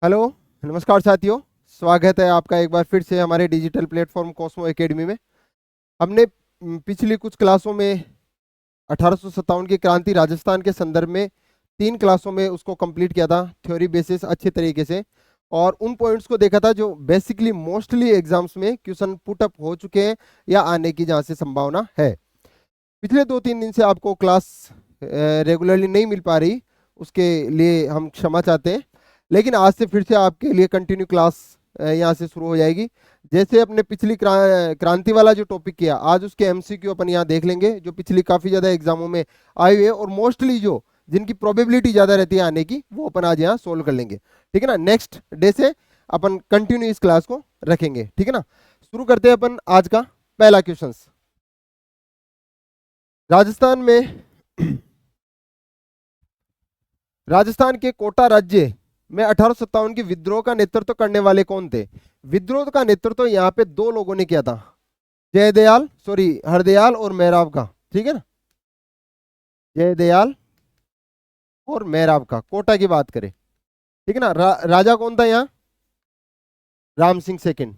Hello. नमस्कार साथियों। स्वागत है आपका एक बार फिर से हमारे डिजिटल प्लेटफॉर्म कॉस्मो एकेडमी में। हमने पिछली कुछ क्लासों में 1857 की क्रांति राजस्थान के संदर्भ में 3 क्लासों में उसको कंप्लीट किया था थ्योरी बेसिस अच्छे तरीके से, और उन पॉइंट्स को देखा था जो बेसिकली मोस्टली एग्जाम्स में क्वेश्चन पुट अप हो चुके हैं या आने की जहाँ से संभावना है। पिछले 2-3 दिन से आपको क्लास रेगुलरली नहीं मिल पा रही, उसके लिए हम क्षमा चाहते हैं, लेकिन आज से फिर से आपके लिए कंटिन्यू क्लास यहाँ से शुरू हो जाएगी। जैसे अपने पिछली क्रांति वाला जो टॉपिक किया, आज उसके एमसीक्यू अपन यहाँ देख लेंगे जो पिछली काफ़ी ज़्यादा एग्जामों में आए हुए और मोस्टली जो जिनकी प्रोबेबिलिटी ज़्यादा रहती है आने की, वो अपन आज यहाँ सोल्व कर लेंगे। ठीक है ना। नेक्स्ट डे से अपन कंटिन्यू इस क्लास को रखेंगे। ठीक है ना। शुरू करते हैं अपन आज का पहला क्वेश्चन। राजस्थान में राजस्थान के कोटा राज्य में 1857 की विद्रोह का नेतृत्व करने वाले कौन थे? विद्रोह का नेतृत्व यहाँ पे 2 लोगों ने किया था, हरदयाल और मेहराब का। ठीक है ना। जयदयाल और मेहराब का, कोटा की बात करें। ठीक है ना। राजा कौन था यहाँ? राम सिंह सेकंड।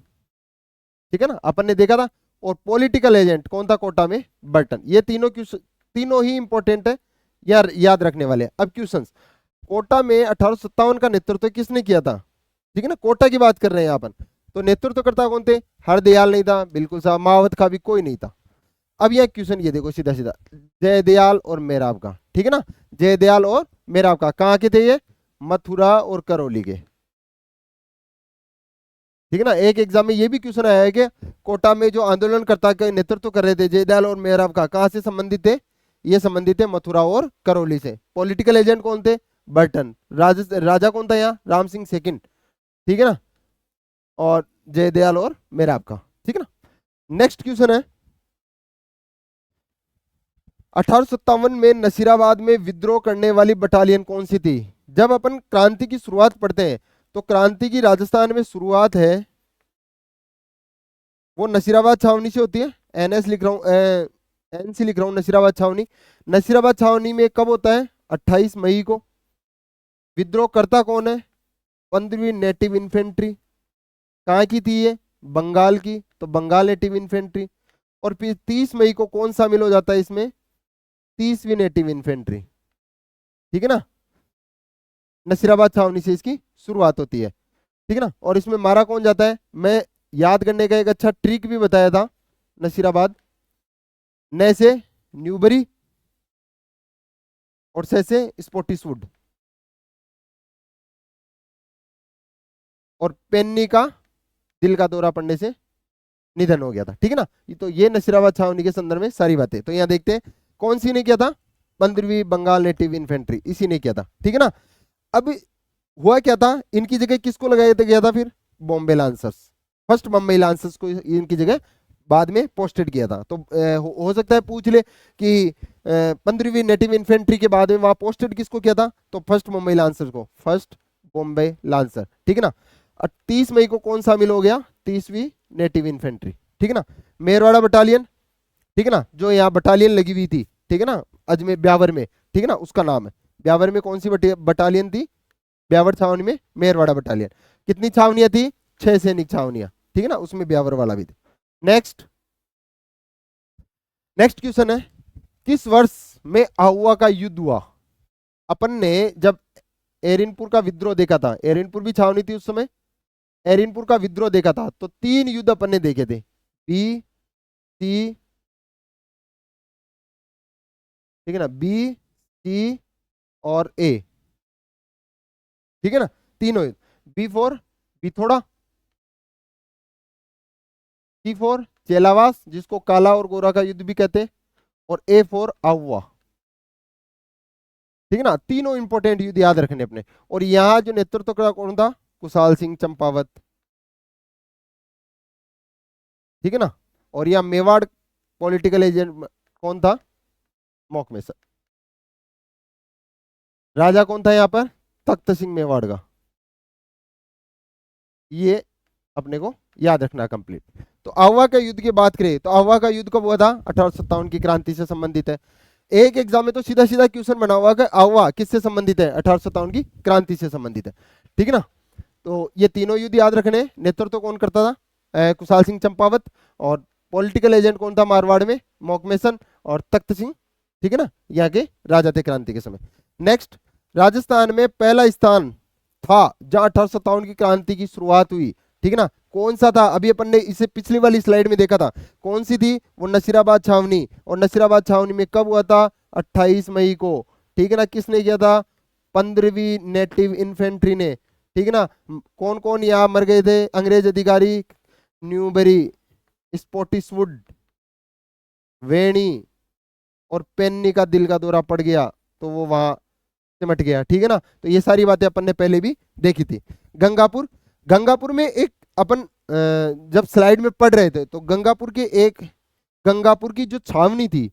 ठीक है ना, अपन ने देखा था। और पॉलिटिकल एजेंट कौन था कोटा में? बर्टन। ये तीनों ही इंपॉर्टेंट है, याद रखने वाले। अब क्वेश्चंस, कोटा में 1857 का नेतृत्व किसने किया था? ठीक है ना, कोटा की बात कर रहे हैं अपन। तो नेतृत्वकर्ता कौन थे? हरदयाल नहीं था, बिल्कुल साहब। मावत का भी कोई नहीं था। अब यह क्वेश्चन ये देखो सीधा सीधा, जयदयाल और मेहराब का। ठीक है ना, जयदयाल और मेहराब का कहाँ के थे? ये मथुरा और करौली के। ठीक है ना। एक एग्जाम में ये भी क्वेश्चन आया है कि कोटा में जो आंदोलनकर्ता का नेतृत्व कर रहे थे जयदयाल और मेहराब का, कहाँ से संबंधित थे? ये संबंधित है मथुरा और करौली से। पॉलिटिकल एजेंट कौन थे? बर्टन। राजा कौन था यहाँ? राम सिंह सेकंड। ठीक है ना। और जयदयाल और मेहराब का। ठीक है ना। नेक्स्ट क्वेश्चन है, 1857 में नसीराबाद में विद्रोह करने वाली बटालियन कौन सी थी? जब अपन क्रांति की शुरुआत पढ़ते हैं तो क्रांति की राजस्थान में शुरुआत है वो नसीराबाद छावनी से होती है। एनएस लिख रहा हूँ, एनसी लिख रहा हूँ, नसीराबाद छावनी। नसीराबाद छावनी में कब होता है? 28 मई को। विद्रोह करता कौन है? 15वीं नेटिव इन्फेंट्री। कहाँ की थी ये? बंगाल की, तो बंगाल नेटिव इन्फेंट्री। और फिर 30 मई को कौन शामिल हो जाता है इसमें? 30वीं नेटिव इन्फेंट्री। ठीक है ना। नसीराबाद छावनी से इसकी शुरुआत होती है। ठीक है ना। और इसमें मारा कौन जाता है? मैं याद करने का एक अच्छा ट्रिक भी बताया था। नसीराबाद न से न्यूबरी और से स्पोर्टिसवुड, और पेन्नी का दिल का दौरा पड़ने से निधन हो गया था। ठीक है ना। तो ये नसीराबाद छावनी के संदर्भ में सारी बातें। तो यहाँ देखते हैं कौन सी ने किया था? 15वीं बंगाल नेटिव इन्फेंट्री, इसी ने किया था। ठीक है ना। अब हुआ क्या था, इनकी जगह किसको लगाया गया था फिर? Bombay lancers. First Bombay lancers को इनकी जगह बाद में पोस्टेड किया था। तो हो सकता है पूछ ले कि 15वीं नेटिव इन्फेंट्री के बाद में वहां पोस्टेड किसको किया था? तो फर्स्ट बम्बई लांसर को, फर्स्ट बॉम्बे लांसर। ठीक है ना। 30 मई को कौन शामिल हो गया? 30वीं नेटिव इन्फेंट्री। ठीक है ना। मेरवाड़ा बटालियन। ठीक है ना, जो यहाँ बटालियन लगी हुई थी। ठीक है ना, अजमेर ब्यावर में। ठीक है ना, उसका नाम है। ब्यावर में कौन सी बटालियन थी? ब्यावर छावनी में मेरवाड़ा बटालियन। कितनी छावनियां थी? 6 सैनिक छावनियां। ठीक है ना, उसमें ब्यावर वाला भी था। नेक्स्ट नेक्स्ट क्वेश्चन है, किस वर्ष में आहुआ का युद्ध हुआ? अपन ने जब एरिनपुर का विद्रोह देखा था, एरिनपुर भी छावनी थी उस समय, एरिनपुर का विद्रोह देखा था, तो 3 युद्ध अपन ने देखे थे, बी सी। ठीक है ना, बी सी और ए। ठीक है ना, तीनों युद्ध। B for Bithora, C for Chelawas जिसको काला और गोरा का युद्ध भी कहते हैं, और ए फॉर आहुआ। ठीक है ना, तीनों इंपॉर्टेंट युद्ध याद रखने अपने। और यहां जो नेतृत्व करा कौन था? कुशाल सिंह चंपावत। ठीक है ना। और यहाँ मेवाड़ पॉलिटिकल एजेंट कौन था? मौकमेसर। राजा कौन था यहाँ पर? तख्त सिंह मेवाड़ का। ये अपने को याद रखना कंप्लीट। तो आहुआ का युद्ध की बात करें तो आहुआ का युद्ध कब हुआ था? 1857 की क्रांति से संबंधित है। एक एग्जाम में तो सीधा सीधा क्वेश्चन बना हुआ कि आहुआ किससे संबंधित है? 1857 की क्रांति से संबंधित है। ठीक है ना। तो ये तीनों युद्ध याद रखने। नेतृत्व कौन करता था? कुशाल सिंह चंपावत। और पॉलिटिकल एजेंट कौन था मारवाड़ में? मोकमेसन और तख्त सिंह, ठीक है ना, यहाँ के राजा थे क्रांति के समय। नेक्स्ट, राजस्थान में पहला स्थान था जहां 1857 की क्रांति की शुरुआत हुई, ठीक है ना, कौन सा था? अभी अपन ने इसे पिछली वाली स्लाइड में देखा था, कौन सी थी वो? नसीराबाद छावनी। और नसीराबाद छावनी में कब हुआ था? 28 मई को, ठीक है ना। किसने किया था? 15वीं नेटिव इन्फेंट्री ने, ठीक है ना। कौन कौन यहाँ मर गए थे? अंग्रेज अधिकारी न्यूबेरी, स्पॉटिसवुड, वेणी और पेन्नी का दिल का दौरा पड़ गया तो वो वहां सिमट गया, ठीक है ना। तो ये सारी बातें अपन ने पहले भी देखी थी। गंगापुर, गंगापुर में एक अपन जब स्लाइड में पढ़ रहे थे तो गंगापुर की जो छावनी थी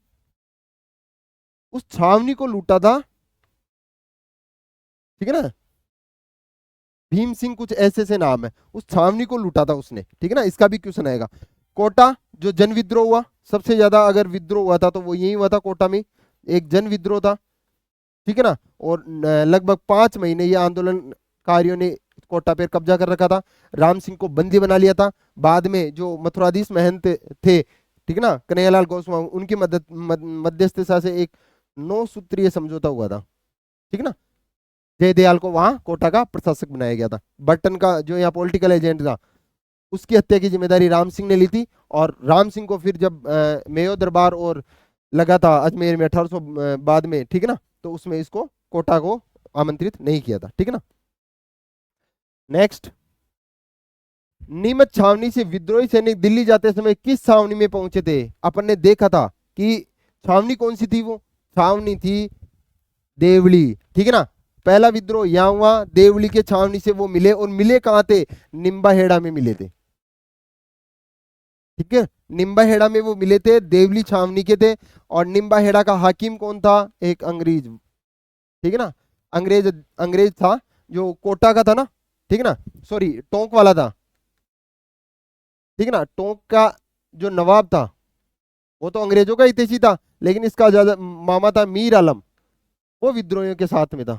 उस छावनी को लूटा था, ठीक है ना, भीम सिंह कुछ ऐसे से नाम है, उस छावनी को लूटा था उसने, ठीक है ना। इसका भी क्वेश्चन आएगा। कोटा जो जन विद्रोह हुआ, सबसे ज्यादा अगर विद्रोह हुआ था तो वो यही हुआ था, कोटा में एक जन विद्रोह था, ठीक है ना। और लगभग 5 महीने ये आंदोलनकारियों ने कोटा पर कब्जा कर रखा था। राम सिंह को बंदी बना लिया था। बाद में जो मथुराधीश महंत थे, ठीक है ना, कन्हैयालाल गोस्वामी, उनकी मध्यस्थता से एक 9 सूत्रीय समझौता हुआ था, ठीक है ना। जयदयाल को वहां कोटा का प्रशासक बनाया गया था। बर्टन का जो यहाँ पॉलिटिकल एजेंट था उसकी हत्या की जिम्मेदारी राम सिंह ने ली थी। और राम सिंह को फिर जब मेयो दरबार और लगा था अजमेर में 1800 बाद में, ठीक है ना, तो उसमें इसको कोटा को आमंत्रित नहीं किया था, ठीक है ना। नेक्स्ट, नीमच छावनी से विद्रोही सैनिक दिल्ली जाते समय किस छावनी में पहुंचे थे? अपन ने देखा था कि छावनी कौन सी थी, वो छावनी थी देवली, ठीक है ना। पहला विद्रोह यहां हुआ, देवली के छावनी से वो मिले, और मिले कहां थे? निम्बाहेड़ा में मिले थे, ठीक है। निम्बाहेड़ा में वो मिले थे, देवली छावनी के थे। और निम्बाहेड़ा का हाकिम कौन था? एक अंग्रेज, ठीक है ना, अंग्रेज था जो कोटा का था ना, ठीक है ना, सॉरी टोंक वाला था, ठीक है ना। टोंक का जो नवाब था वो तो अंग्रेजों का हितैषी था, लेकिन इसका ज्यादा मामा था मीर आलम, वो विद्रोहियों के साथ में था,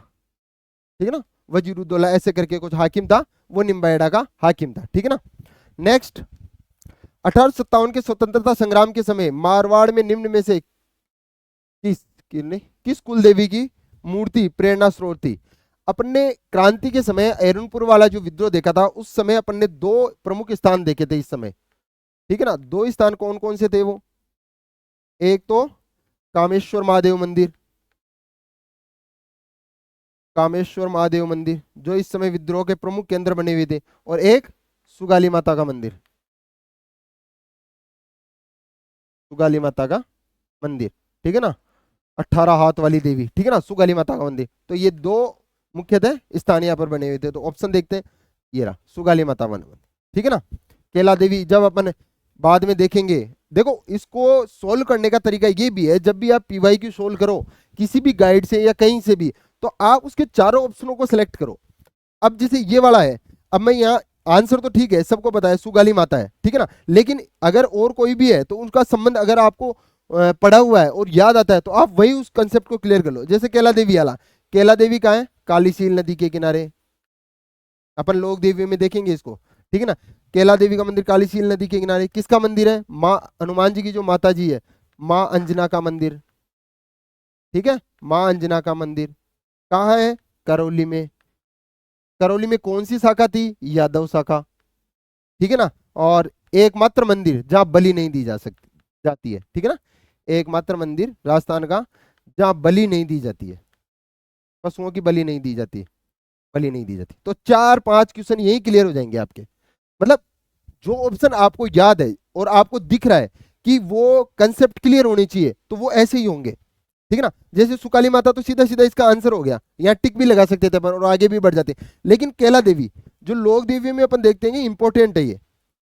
ठीक है ना। वजीरुद्दौला ऐसे करके कुछ हाकिम था, वो निम्बाहेड़ा का हाकिम था, ठीक है ना। नेक्स्ट, 1857 के स्वतंत्रता संग्राम के समय मारवाड़ में निम्न में से किस कुल देवी की मूर्ति प्रेरणा स्रोत थी? अपन ने क्रांति के समय एरनपुर वाला जो विद्रोह देखा था, उस समय अपन ने 2 प्रमुख स्थान देखे थे इस समय, ठीक है ना। 2 स्थान कौन कौन से थे वो? एक तो कामेश्वर महादेव मंदिर, कामेश्वर महादेव मंदिर जो इस समय विद्रोह के प्रमुख केंद्र बने हुए थे, और एक सुगाली माता का मंदिर, सुगाली माता का मंदिर, ठीक है ना, 18 हाथ वाली देवी, ठीक है ना, सुगाली माता का मंदिर। तो ये 2 मुख्यतः स्थान यहाँ पर बने हुए थे। तो ऑप्शन देखते हैं, ये रहा सुगाली माता मंदिर, ठीक है ना। केला देवी जब अपन बाद में देखेंगे, देखो इसको सोल्व करने का तरीका ये भी है, जब भी आप पीवाई क्यू सोल्व करो किसी भी गाइड से या कहीं से भी, तो आप उसके चारों ऑप्शनों को सिलेक्ट करो। अब जैसे ये वाला है, अब मैं यहाँ आंसर तो ठीक है, सबको पता है सुगाली माता है, ठीक है ना, लेकिन अगर और कोई भी है तो उनका संबंध अगर आपको पढ़ा हुआ है और याद आता है तो आप वही उस कंसेप्ट को क्लियर कर लो। जैसे केला देवी वाला, केला देवी कहाँ है? कालीसील नदी के किनारे, अपन लोक देवी में देखेंगे इसको, ठीक है ना। केला देवी का मंदिर कालीसील नदी के किनारे। किसका मंदिर है? माँ हनुमान जी की जो माता जी है, माँ अंजना का मंदिर, ठीक है, माँ अंजना का मंदिर कहाँ है? करौली में। करौली में कौन सी शाखा थी? यादव शाखा, ठीक है ना। और एकमात्र मंदिर जहां बलि नहीं दी जाती है, ठीक है ना, एकमात्र मंदिर राजस्थान का जहां बलि नहीं दी जाती है, पशुओं की बलि नहीं दी जाती, बलि नहीं दी जाती। तो 4-5 क्वेश्चन यही क्लियर हो जाएंगे आपके। मतलब जो ऑप्शन आपको याद है और आपको दिख रहा है कि वो कंसेप्ट क्लियर होनी चाहिए, तो वो ऐसे ही होंगे, ठीक है ना। जैसे सुकाली माता तो सीधा सीधा इसका आंसर हो गया, यहाँ टिक भी लगा सकते थे अपन और आगे भी बढ़ जाते। लेकिन केला देवी जो लोक देवी में अपन देखते हैं इंपॉर्टेंट है ये,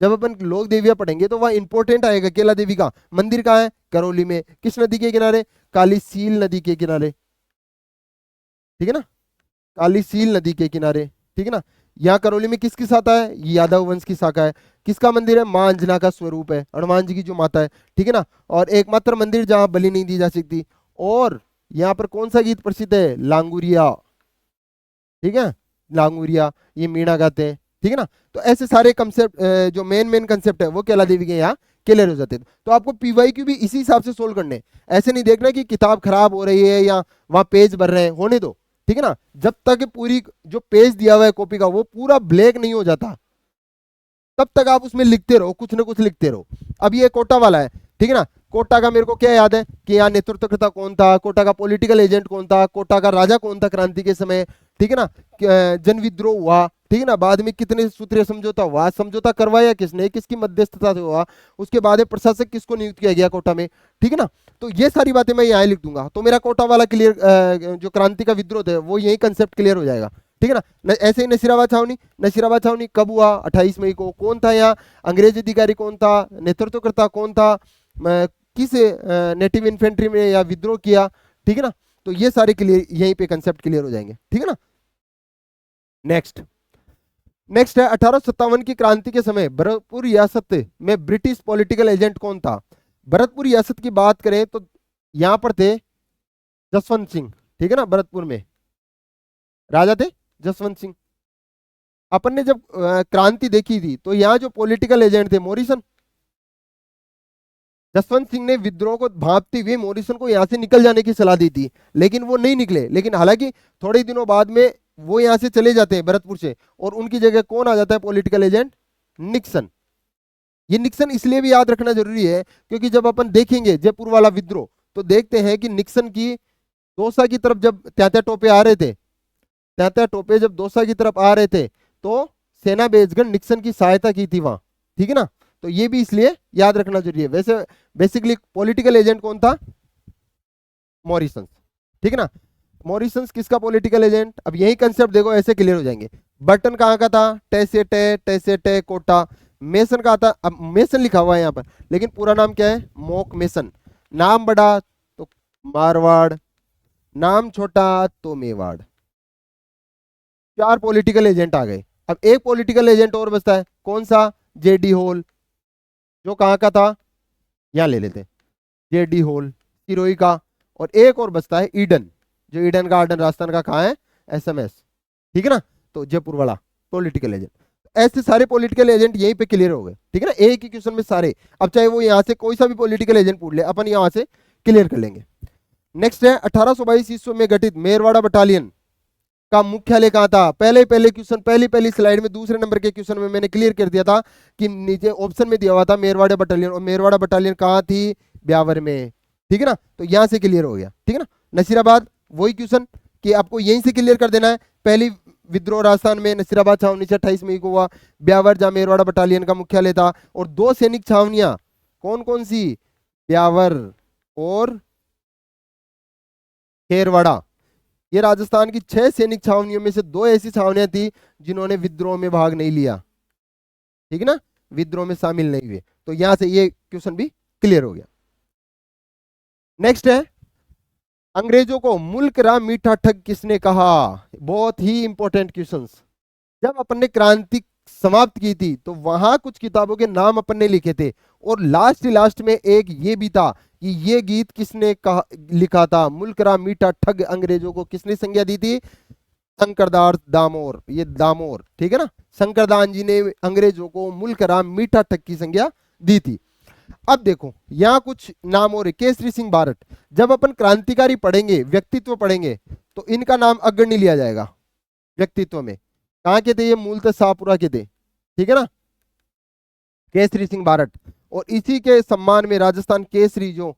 जब अपन लोक देवियां पढ़ेंगे तो वहां इंपॉर्टेंट आएगा। केला देवी का मंदिर कहाँ है? करौली में। किस नदी के किनारे? कालीसील नदी के किनारे, ठीक है ना, कालीसील नदी के किनारे, ठीक है ना। यहाँ करौली में किसकी शाखा है? यादव वंश की शाखा है। किसका मंदिर है? माँ अंजना का स्वरूप है, हनुमान जी की जो माता है, ठीक है ना। और एकमात्र मंदिर जहां बलि नहीं दी जा सकती। और यहाँ पर कौन सा गीत प्रसिद्ध है? लांगुरिया, ठीक है, लांगुरिया, ये मीणा गाते हैं, ठीक है ना। तो ऐसे सारे कंसेप्ट जो मेन मेन कंसेप्ट है वो केला देवी के यहाँ क्लियर हो जाते हैं। तो आपको पीवाईक्यू भी इसी हिसाब से सोल्व करने, ऐसे नहीं देखना कि किताब खराब हो रही है या वहां पेज भर रहे हैं, होने दो, ठीक है ना। जब तक पूरी जो पेज दिया हुआ है कॉपी का वो पूरा ब्लैक नहीं हो जाता तब तक आप उसमें लिखते रहो, कुछ ना कुछ लिखते रहो। अब ये कोटा वाला है, ठीक है ना। कोटा का मेरे को क्या याद है कि यहाँ नेतृत्वकर्ता कौन था, कोटा का पॉलिटिकल एजेंट कौन था, कोटा का राजा कौन था क्रांति के समय, ठीक है ना। जन विद्रोह हुआ, ठीक है ना, बाद में कितने सूत्रीय समझौता हुआ, समझौता करवाया किसने, किसकी मध्यस्थता से हुआ, उसके बाद प्रशासक किसको नियुक्त किया गया कोटा में, ठीक है ना। तो ये सारी बातें मैं यहाँ लिख दूंगा, तो मेरा कोटा वाला क्लियर, जो क्रांति का विद्रोह है वो यही कंसेप्ट क्लियर हो जाएगा, ठीक है ना। ऐसे ही नसीराबाद छावनी, नसीराबाद छावनी कब हुआ, 28 मई को, कौन था यहाँ अंग्रेज अधिकारी, कौन था नेतृत्वकर्ता, कौन था, किस नेटिव इन्फेंट्री में या विद्रोह किया, ठीक है ना। तो ये सारे क्लियर, यहीं पे कंसेप्ट क्लियर हो जाएंगे, ठीक है ना। नेक्स्ट नेक्स्ट है 1857 की क्रांति के समय भरतपुर रियासत में ब्रिटिश पॉलिटिकल एजेंट कौन था। भरतपुर रियासत की बात करें तो यहां पर थे जसवंत सिंह, ठीक है ना। भरतपुर में राजा थे जसवंत सिंह। अपन ने जब क्रांति देखी थी तो यहाँ जो पॉलिटिकल एजेंट थे मॉरिसन, जसवंत सिंह ने विद्रोह को भांपते हुए मॉरिसन को यहाँ से निकल जाने की सलाह दी थी, लेकिन वो नहीं निकले। लेकिन हालांकि थोड़े दिनों बाद में वो यहाँ से चले जाते हैं भरतपुर से, और उनकी जगह कौन आ जाता है पॉलिटिकल एजेंट, निक्सन। ये निक्सन इसलिए भी याद रखना जरूरी है क्योंकि जब अपन देखेंगे जयपुर वाला विद्रोह तो देखते हैं कि निक्सन की दौसा की तरफ जब त्यात्या टोपे आ रहे थे, त्यात्या टोपे जब दौसा की तरफ आ रहे थे तो सेना भेजकर निक्सन की सहायता की थी वहां, ठीक है ना। तो ये भी इसलिए याद रखना जरूरी है। वैसे बेसिकली पॉलिटिकल एजेंट कौन था, मॉरिसंस, ठीक है ना। मॉरिसंस किसका पॉलिटिकल एजेंट, अब यही कंसेप्ट देखो ऐसे क्लियर हो जाएंगे। बर्टन कहाँ का था, टेसेटे कोटा। मेसन का था, अब मेसन लिखा हुआ है यहाँ पर लेकिन पूरा नाम क्या है, मोक मेसन। नाम बड़ा तो मारवाड़, नाम छोटा तो मेवाड़। चार पॉलिटिकल एजेंट आ गए। अब एक पॉलिटिकल एजेंट और बचता है, कौन सा, जेडी होल, जो कहाँ का था, यहाँ ले लेते हैं जेडी होल सिरोही का। और एक और बचता है ईडन, जो ईडन गार्डन राजस्थान का कहाँ है, एसएमएस, ठीक है ना। तो जयपुर वाला पॉलिटिकल एजेंट। ऐसे सारे पॉलिटिकल एजेंट यहीं पे क्लियर हो गए, ठीक है ना, एक ही क्वेश्चन में सारे। अब चाहे वो यहाँ से कोई सा भी पॉलिटिकल एजेंट पूछ ले अपन यहाँ से क्लियर कर लेंगे। नेक्स्ट है 1822 ईस्वी में गठित मेरवाड़ा बटालियन का मुख्यालय कहाँ था। पहले पहले क्वेश्चन, पहली स्लाइड में दूसरे नंबर के क्वेश्चन में मैंने क्लियर कर दिया था कि नीचे ऑप्शन में दिया हुआ था मेरवाड़ा बटालियन, और मेरवाड़ा बटालियन कहाँ थी, ब्यावर में, ठीक है ना। तो यहां से क्लियर हो गया, ठीक है ना। नसीराबाद वही क्वेश्चन कि आपको यहीं से क्लियर कर देना है। पहली विद्रोह राजस्थान में नसीराबाद छावनी से 28 मई को हुआ, ब्यावर जहां मेरवाड़ा बटालियन का मुख्यालय था। और दो सैनिक छावनियां कौन कौन सी, ब्यावर और खेरवाड़ा। ये राजस्थान की 6 सैनिक छावनियों में से 2 ऐसी छावनियां थी जिन्होंने विद्रोह में भाग नहीं लिया, ठीक है ना, विद्रोह में शामिल नहीं हुए। तो यहां से ये क्वेश्चन भी क्लियर हो गया। नेक्स्ट है अंग्रेजों को मुल्क राम मीठा ठग किसने कहा। बहुत ही इंपॉर्टेंट क्वेश्चंस। जब अपन ने क्रांति समाप्त की थी तो वहां कुछ किताबों के नाम अपन ने लिखे थे, और लास्ट में एक ये भी था कि ये गीत किसने कहा, लिखा था, मुल्क राम मीठा ठग अंग्रेजों को किसने संज्ञा दी थी, शंकरदास दामोर। ये दामोर, ठीक है ना, शंकरदास जी ने अंग्रेजों को मुल्क राम मीठा ठग की संज्ञा दी थी। अब देखो यहाँ कुछ नाम और है, केसरी सिंह बारट। जब अपन क्रांतिकारी पढ़ेंगे, व्यक्तित्व पढ़ेंगे, तो इनका नाम अग्रणी लिया जाएगा व्यक्तित्व में। कहाँ के थे ये, मूलतः शाहपुरा के थे, ठीक है ना, केसरी सिंह बारट। और इसी के सम्मान में राजस्थान केसरी जो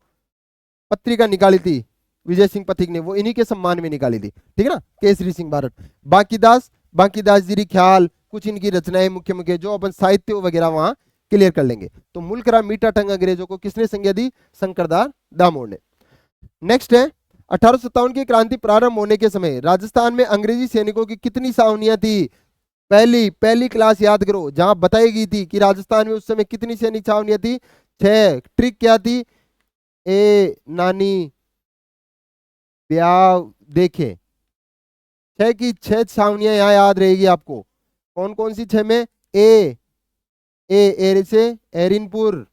पत्रिका निकाली थी विजय सिंह पथिक ने, वो इन्हीं के सम्मान में निकाली थी, ठीक है ना, केसरी सिंह बारट। बांकीदास जी ख्याल, कुछ इनकी रचनाएं मुख्य मुख्य जो अपन साहित्य वगैरह वहां क्लियर कर लेंगे। तो मुल्क राम मीठा ठग अंग्रेजों को किसने संज्ञा दी, शंकरदास दामोर ने। नेक्स्ट है 1857 की क्रांति प्रारंभ होने के समय राजस्थान में अंग्रेजी सैनिकों की कितनी छावनियां थी। पहली क्लास याद करो जहां बताई गई थी कि राजस्थान में उस समय कितनी सैनिक छावनियां थी, 6। ट्रिक क्या थी, ए नानी ब्याह देखे, 6 की 6 छावनियां यहाँ याद रहेगी आपको। कौन कौन सी 6 में, ए एर से एरिनपुर,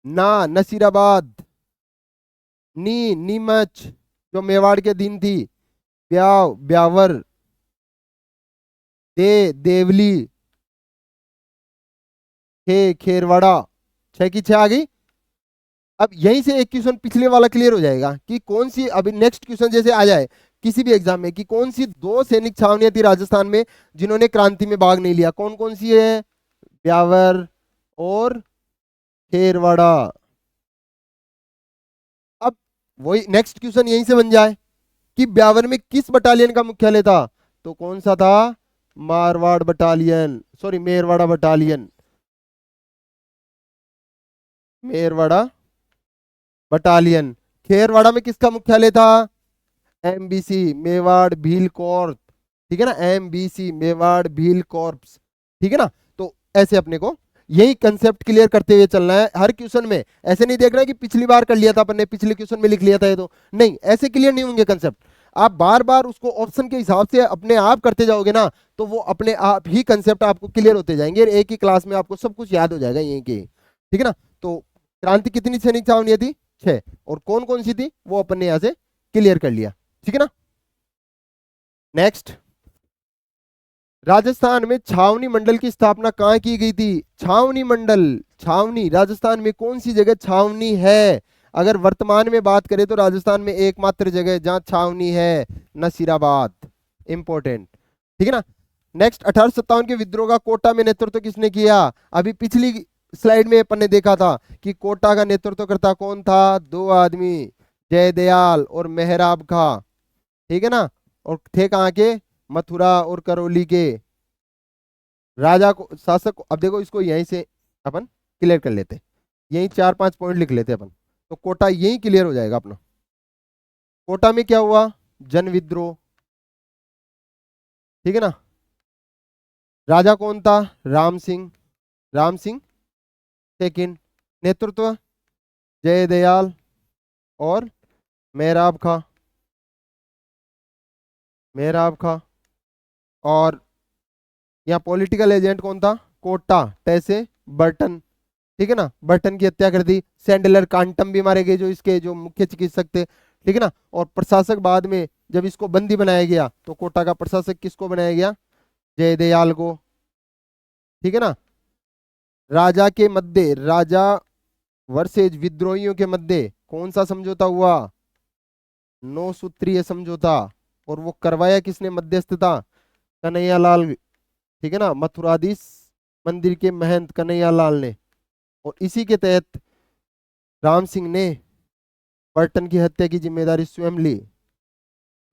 ना नसीराबाद, नीमच जो मेवाड़ के दिन थी, ब्यावर, देवली, खेरवाड़ा। 6 की 6 आ गई। अब यहीं से एक क्वेश्चन पिछले वाला क्लियर हो जाएगा कि कौन सी, अभी नेक्स्ट क्वेश्चन जैसे आ जाए किसी भी एग्जाम में कि कौन सी 2 सैनिक छावनियां थी राजस्थान में जिन्होंने क्रांति में भाग नहीं लिया, कौन कौन सी है? ब्यावर और खेरवाड़ा। अब वही नेक्स्ट क्वेश्चन यहीं से बन जाए कि ब्यावर में किस बटालियन का मुख्यालय था, तो कौन सा था? Marwar battalion, sorry Merwara battalion, Merwara battalion. Kherwara में किसका मुख्यालय था? एमबीसी, मेवाड़ भील कॉर्प, ठीक है ना, एमबीसी मेवाड़ भील कॉर्प्स, ठीक है ना। तो ऐसे अपने को यही कंसेप्ट क्लियर करते हुए चलना है हर क्वेश्चन में। ऐसे नहीं देखना कि पिछली बार कर लिया था अपन ने, पिछले क्वेश्चन में लिख लिया था ये, तो नहीं, ऐसे क्लियर नहीं होंगे कंसेप्ट। आप बार बार उसको ऑप्शन के हिसाब से अपने आप करते जाओगे ना, तो वो अपने आप ही कंसेप्ट आपको क्लियर होते जाएंगे, एक ही क्लास में आपको सब कुछ याद हो जाएगा यहीं के, ठीक है ना। तो क्रांति कितनी सैनिक छावनियां थी? 6। और कौन कौन सी थी वो अपन ने यहां से क्लियर कर लिया, ठीक है ना। नेक्स्ट, राजस्थान में छावनी मंडल की स्थापना कहां की गई थी? छावनी मंडल, छावनी राजस्थान में कौन सी जगह छावनी है? अगर वर्तमान में बात करें तो राजस्थान में एकमात्र जगह है जहां छावनी है, नसीराबाद, इंपॉर्टेंट, ठीक है ना। नेक्स्ट, 1857 के विद्रोह का कोटा में नेतृत्व किसने किया? अभी पिछली स्लाइड में अपन ने देखा था कि कोटा का नेतृत्व करता कौन था? 2 आदमी, जयदयाल और मेहराब खां, ठीक है ना। और थे कहाँ के? मथुरा और करौली के राजा को, शासक को। अब देखो इसको यहीं से अपन क्लियर कर लेते, यहीं 4-5 पॉइंट लिख लेते अपन, तो कोटा यहीं क्लियर हो जाएगा अपना। कोटा में क्या हुआ? जन विद्रोह, ठीक है ना। राजा कौन था? राम सिंह, राम सिंह सेकंड। नेतृत्व जयदयाल और मेहराब खां, मेहराब खां। और यहाँ पॉलिटिकल एजेंट कौन था? कोटा, तैसे बर्टन, ठीक है ना, बर्टन की हत्या कर दी। सैंडलर कांटम भी मारे गए जो इसके जो मुख्य चिकित्सक थे, ठीक है ना। और प्रशासक बाद में जब इसको बंदी बनाया गया तो कोटा का प्रशासक किसको बनाया गया? जयदयाल को, ठीक है ना। राजा के मध्य, राजा वर्सेज विद्रोहियों के मध्य कौन सा समझौता हुआ? 9 सूत्रीय समझौता। और वो करवाया किसने? मध्यस्थता कन्हैयालाल, ठीक है ना, मथुराधीश मंदिर के महंत कन्हैयालाल ने। और इसी के तहत राम सिंह ने बर्टन की हत्या की जिम्मेदारी स्वयं ली,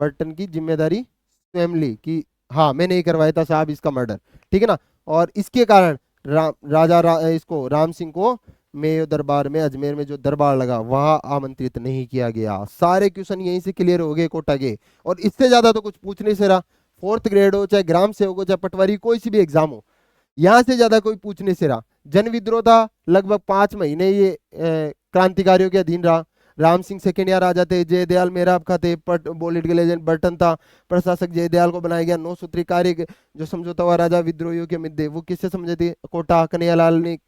बर्टन की जिम्मेदारी स्वयं ली कि हाँ मैंने ही करवाया था साहब इसका मर्डर, ठीक है ना। और इसके कारण इसको राम सिंह को मेयो दरबार में, अजमेर में जो दरबार लगा वहां आमंत्रित नहीं किया गया। सारे क्वेश्चन यहीं से क्लियर हो गए कोटा के, और इससे ज्यादा तो कुछ पूछ नहीं से रहा। 4th ग्रेड हो, चाहे ग्राम सेवक हो, चाहे पटवारी, कोई सी भी एग्जाम हो, यहां से ज्यादा कोई पूछने से रहा। जन विद्रोह था, लगभग 5 महीने ये क्रांतिकारियों के अधीन रहा। राम सिंह सेकेंड यहाँ राजा थे, जयदयाल मेहराब खां थे, पॉलिटिकल एजेंट बर्टन था, प्रशासक जयदयाल को बनाया गया। 9 सूत्री कार्य जो समझौता हुआ राजा विद्रोहियों के मध्य, वो किससे समझे थे? कोटा, कन्हैयालाल ने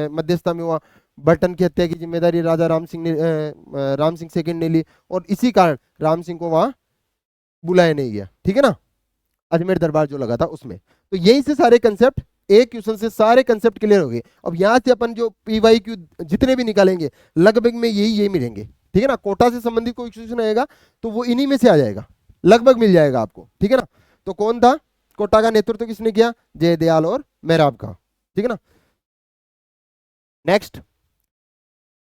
मध्यस्थता में हुआ। बर्टन की हत्या की जिम्मेदारी राजा राम सिंह सेकेंड ने ली, और इसी कारण राम सिंह को वहां बुलाया नहीं गया, ठीक है ना, अजमेर दरबार जो लगा था उसमें। तो यही से सारे कंसेप्ट, एक क्वेश्चन से सारे कंसेप्ट क्लियर हो गए। अब यहां से अपन जो PYQ जितने भी निकालेंगे लगभग में यही मिलेंगे, ठीक है ना। कोटा से संबंधित कोई क्वेश्चन आएगा तो वो इन्हीं में से आ जाएगा, लगभग मिल जाएगा आपको, ठीक है ना। तो कौन था? कोटा का नेतृत्व किसने किया? जयदयाल और मेहराब का, ठीक है ना। नेक्स्ट,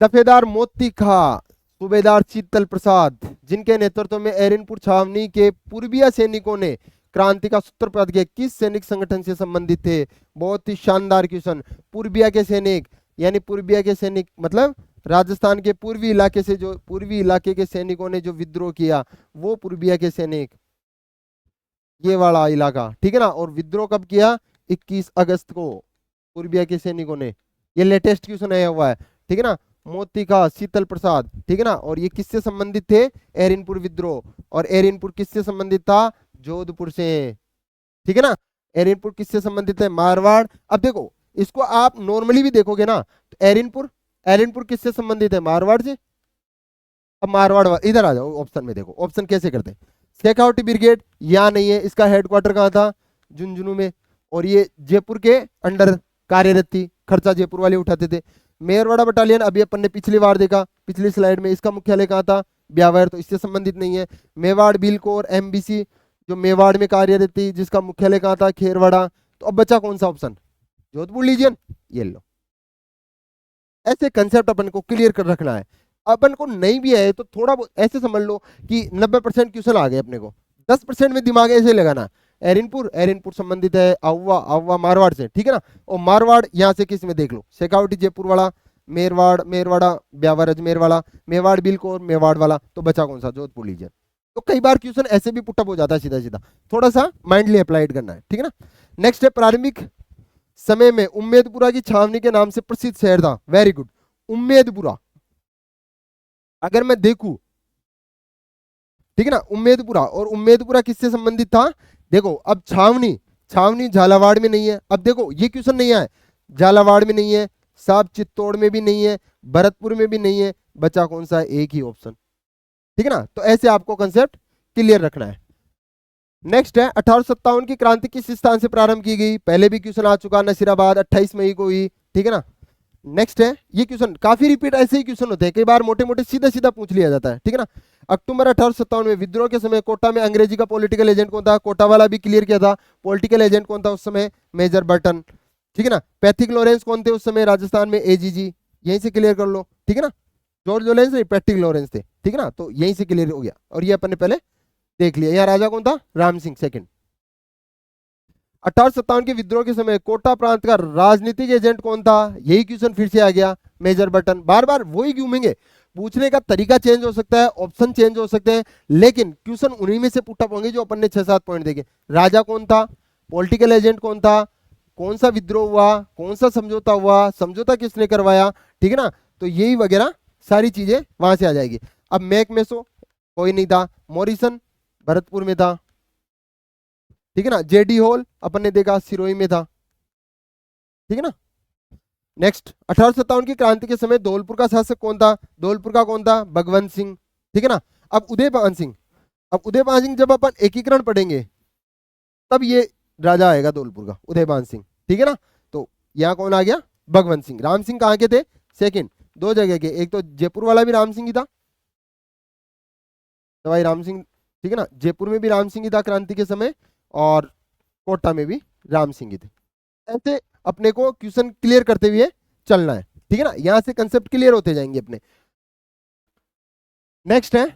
दफेदार मोती खा, सूबेदार शीतल प्रसाद, जिनके नेतृत्व में एरिनपुर छावनी के पूर्वीय सैनिकों ने क्रांति का सूत्रपात किया, किस सैनिक संगठन से संबंधित थे? बहुत ही शानदार क्वेश्चन। पूर्वीय के सैनिक, यानी पूर्वीय के सैनिक मतलब राजस्थान के पूर्वी इलाके से, जो पूर्वी इलाके के सैनिकों ने जो विद्रोह किया वो पूर्वीय के सैनिक, ये वाला इलाका, ठीक है ना। और विद्रोह कब किया? 21 अगस्त को पूर्वीय के सैनिकों ने। ये लेटेस्ट क्वेश्चन आया हुआ है, ठीक है ना। मोती का, शीतल प्रसाद, ठीक है ना। और ये किससे संबंधित थे? एरिनपुर विद्रोह। और एरिनपुर किससे संबंधित था? जोधपुर से, ठीक है ना। एरिनपुर किससे संबंधित है? मारवाड़। अब देखो इसको आप नॉर्मली भी देखोगे ना तो एरिनपुर, एरिनपुर किससे संबंधित है? मारवाड़ से। अब मारवाड़ इधर आ जाओ, ऑप्शन में देखो ऑप्शन कैसे करते हैं। शेखावटी ब्रिगेड यहाँ नहीं है, इसका हेडक्वार्टर कहाँ था, झुंझुनू में, और ये जयपुर के अंडर कार्यरत थी, खर्चा जयपुर वाले उठाते थे। मेरवाड़ा बटालियन अभी अपन ने पिछली बार देखा, पिछली स्लाइड में, इसका मुख्यालय कहाँ था, ब्यावर, तो इससे संबंधित नहीं है। मेवाड़ बिल कोर एमबीसी जो मेवाड़ में कार्यरत थी, जिसका मुख्यालय कहाँ था, खेरवाड़ा। तो अब बचा कौन सा ऑप्शन, जोधपुर लीजियन, ये लो। ऐसे कंसेप्ट अपन को क्लियर कर रखना है। अपन को नहीं भी है तो थोड़ा ऐसे समझ लो कि 90% क्वेश्चन आ गए अपने को, 10% में दिमाग ऐसे लगाना। एरिनपुर, एरिनपुर संबंधित है अववा, अववा मारवाड़ से, ठीक है ना। और मारवाड़ यहाँ से किस में देख लो, शेखावटी जयपुर वाला, मेरवाड़ मेरवाड़ा, ब्यावर अजमेर वाला, मेवाड़ बिलकोर मेवाड़ वाला, तो बचा कौन सा, जोधपुर लीजियन। तो कई बार क्वेश्चन ऐसे भी पुटअप हो जाता है सीधा सीधा, थोड़ा सा माइंडली अप्लाइड करना है, ठीक है ना। नेक्स्ट है, प्रारंभिक समय में उम्मेदपुरा की छावनी के नाम से प्रसिद्ध शहर था, वेरी गुड, उम्मेदपुरा। अगर मैं देखूं, ठीक है ना, उम्मेदपुरा, और उम्मेदपुरा किससे संबंधित था, देखो अब छावनी, छावनी झालावाड़ में नहीं है, अब देखो ये क्वेश्चन नहीं आया, झालावाड़ में नहीं है, साहब चित्तौड़ में भी नहीं है, भरतपुर में भी नहीं है, बचा कौन सा, एक ही ऑप्शन, ठीक है ना। तो ऐसे आपको कंसेप्ट क्लियर रखना है। नेक्स्ट है, 1857 की क्रांति किस स्थान से प्रारंभ की गई, पहले भी क्वेश्चन आ चुका, नसीराबाद 28 मई को हुई, ठीक है ना। नेक्स्ट है, ये क्वेश्चन काफी रिपीट ऐसे ही क्वेश्चन होते हैं, कई बार मोटे मोटे सीधा सीधा पूछ लिया जाता है, ठीक है ना। अक्टूबर 1857 में विद्रोह के समय कोटा में अंग्रेजी का पॉलिटिकल एजेंट कौन था, कोटा वाला भी क्लियर किया था, पॉलिटिकल एजेंट कौन था उस समय, मेजर बर्टन, ठीक है ना। पैथिक लॉरेंस कौन थे उस समय राजस्थान में, एजीजी, यहीं से क्लियर कर लो, ठीक है ना। जॉर्ज लॉरेंस नहीं, पैथिक लॉरेंस थे, ठीक है ना, तो यहीं से क्लियर हो गया। और ये अपन ने पहले देख लिया, यहाँ राजा कौन था, राम सिंह सेकंड। 1857 के विद्रोह के समय कोटा प्रांत का राजनीतिक एजेंट कौन था, यही क्वेश्चन फिर से आ गया, मेजर बटन। बार बार वही घूमेंगे, पूछने का तरीका चेंज हो सकता है, ऑप्शन चेंज हो सकते हैं, लेकिन क्वेश्चन उन्हीं में से पुटअप होंगे जो अपन ने 6-7 पॉइंट देखे। राजा कौन था, पॉलिटिकल एजेंट कौन था, कौन सा विद्रोह हुआ, कौन सा समझौता हुआ, समझौता किसने करवाया, ठीक है ना। तो यही वगैरह सारी चीजें वहां से आ जाएगी। अब मैक मैसो कोई नहीं था, मॉरिसन भरतपुर में था, ठीक है ना। जेडी हॉल अपन ने देखा सिरोही में था, ठीक है ना। नेक्स्ट, 1857 की क्रांति के समय धौलपुर का शासक कौन था, धौलपुर का कौन था, भगवंत सिंह, ठीक है ना। अब उदयपान सिंह, अब उदयपान सिंह जब अपन एकीकरण पढ़ेंगे तब ये राजा आएगा धौलपुर का, उदयपान सिंह, ठीक है ना। तो यहाँ कौन आ गया, भगवंत सिंह। राम सिंह कहाँ के थे, सेकंड, दो जगह के, एक तो जयपुर वाला भी राम सिंह ही था, सवाई राम सिंह, ठीक है ना, जयपुर में भी राम सिंह ही था क्रांति के समय, और कोटा में भी राम सिंह ही थे। ऐसे अपने को क्वेश्चन क्लियर करते हुए चलना है, ठीक है ना, यहां से कंसेप्ट क्लियर होते जाएंगे अपने। नेक्स्ट है,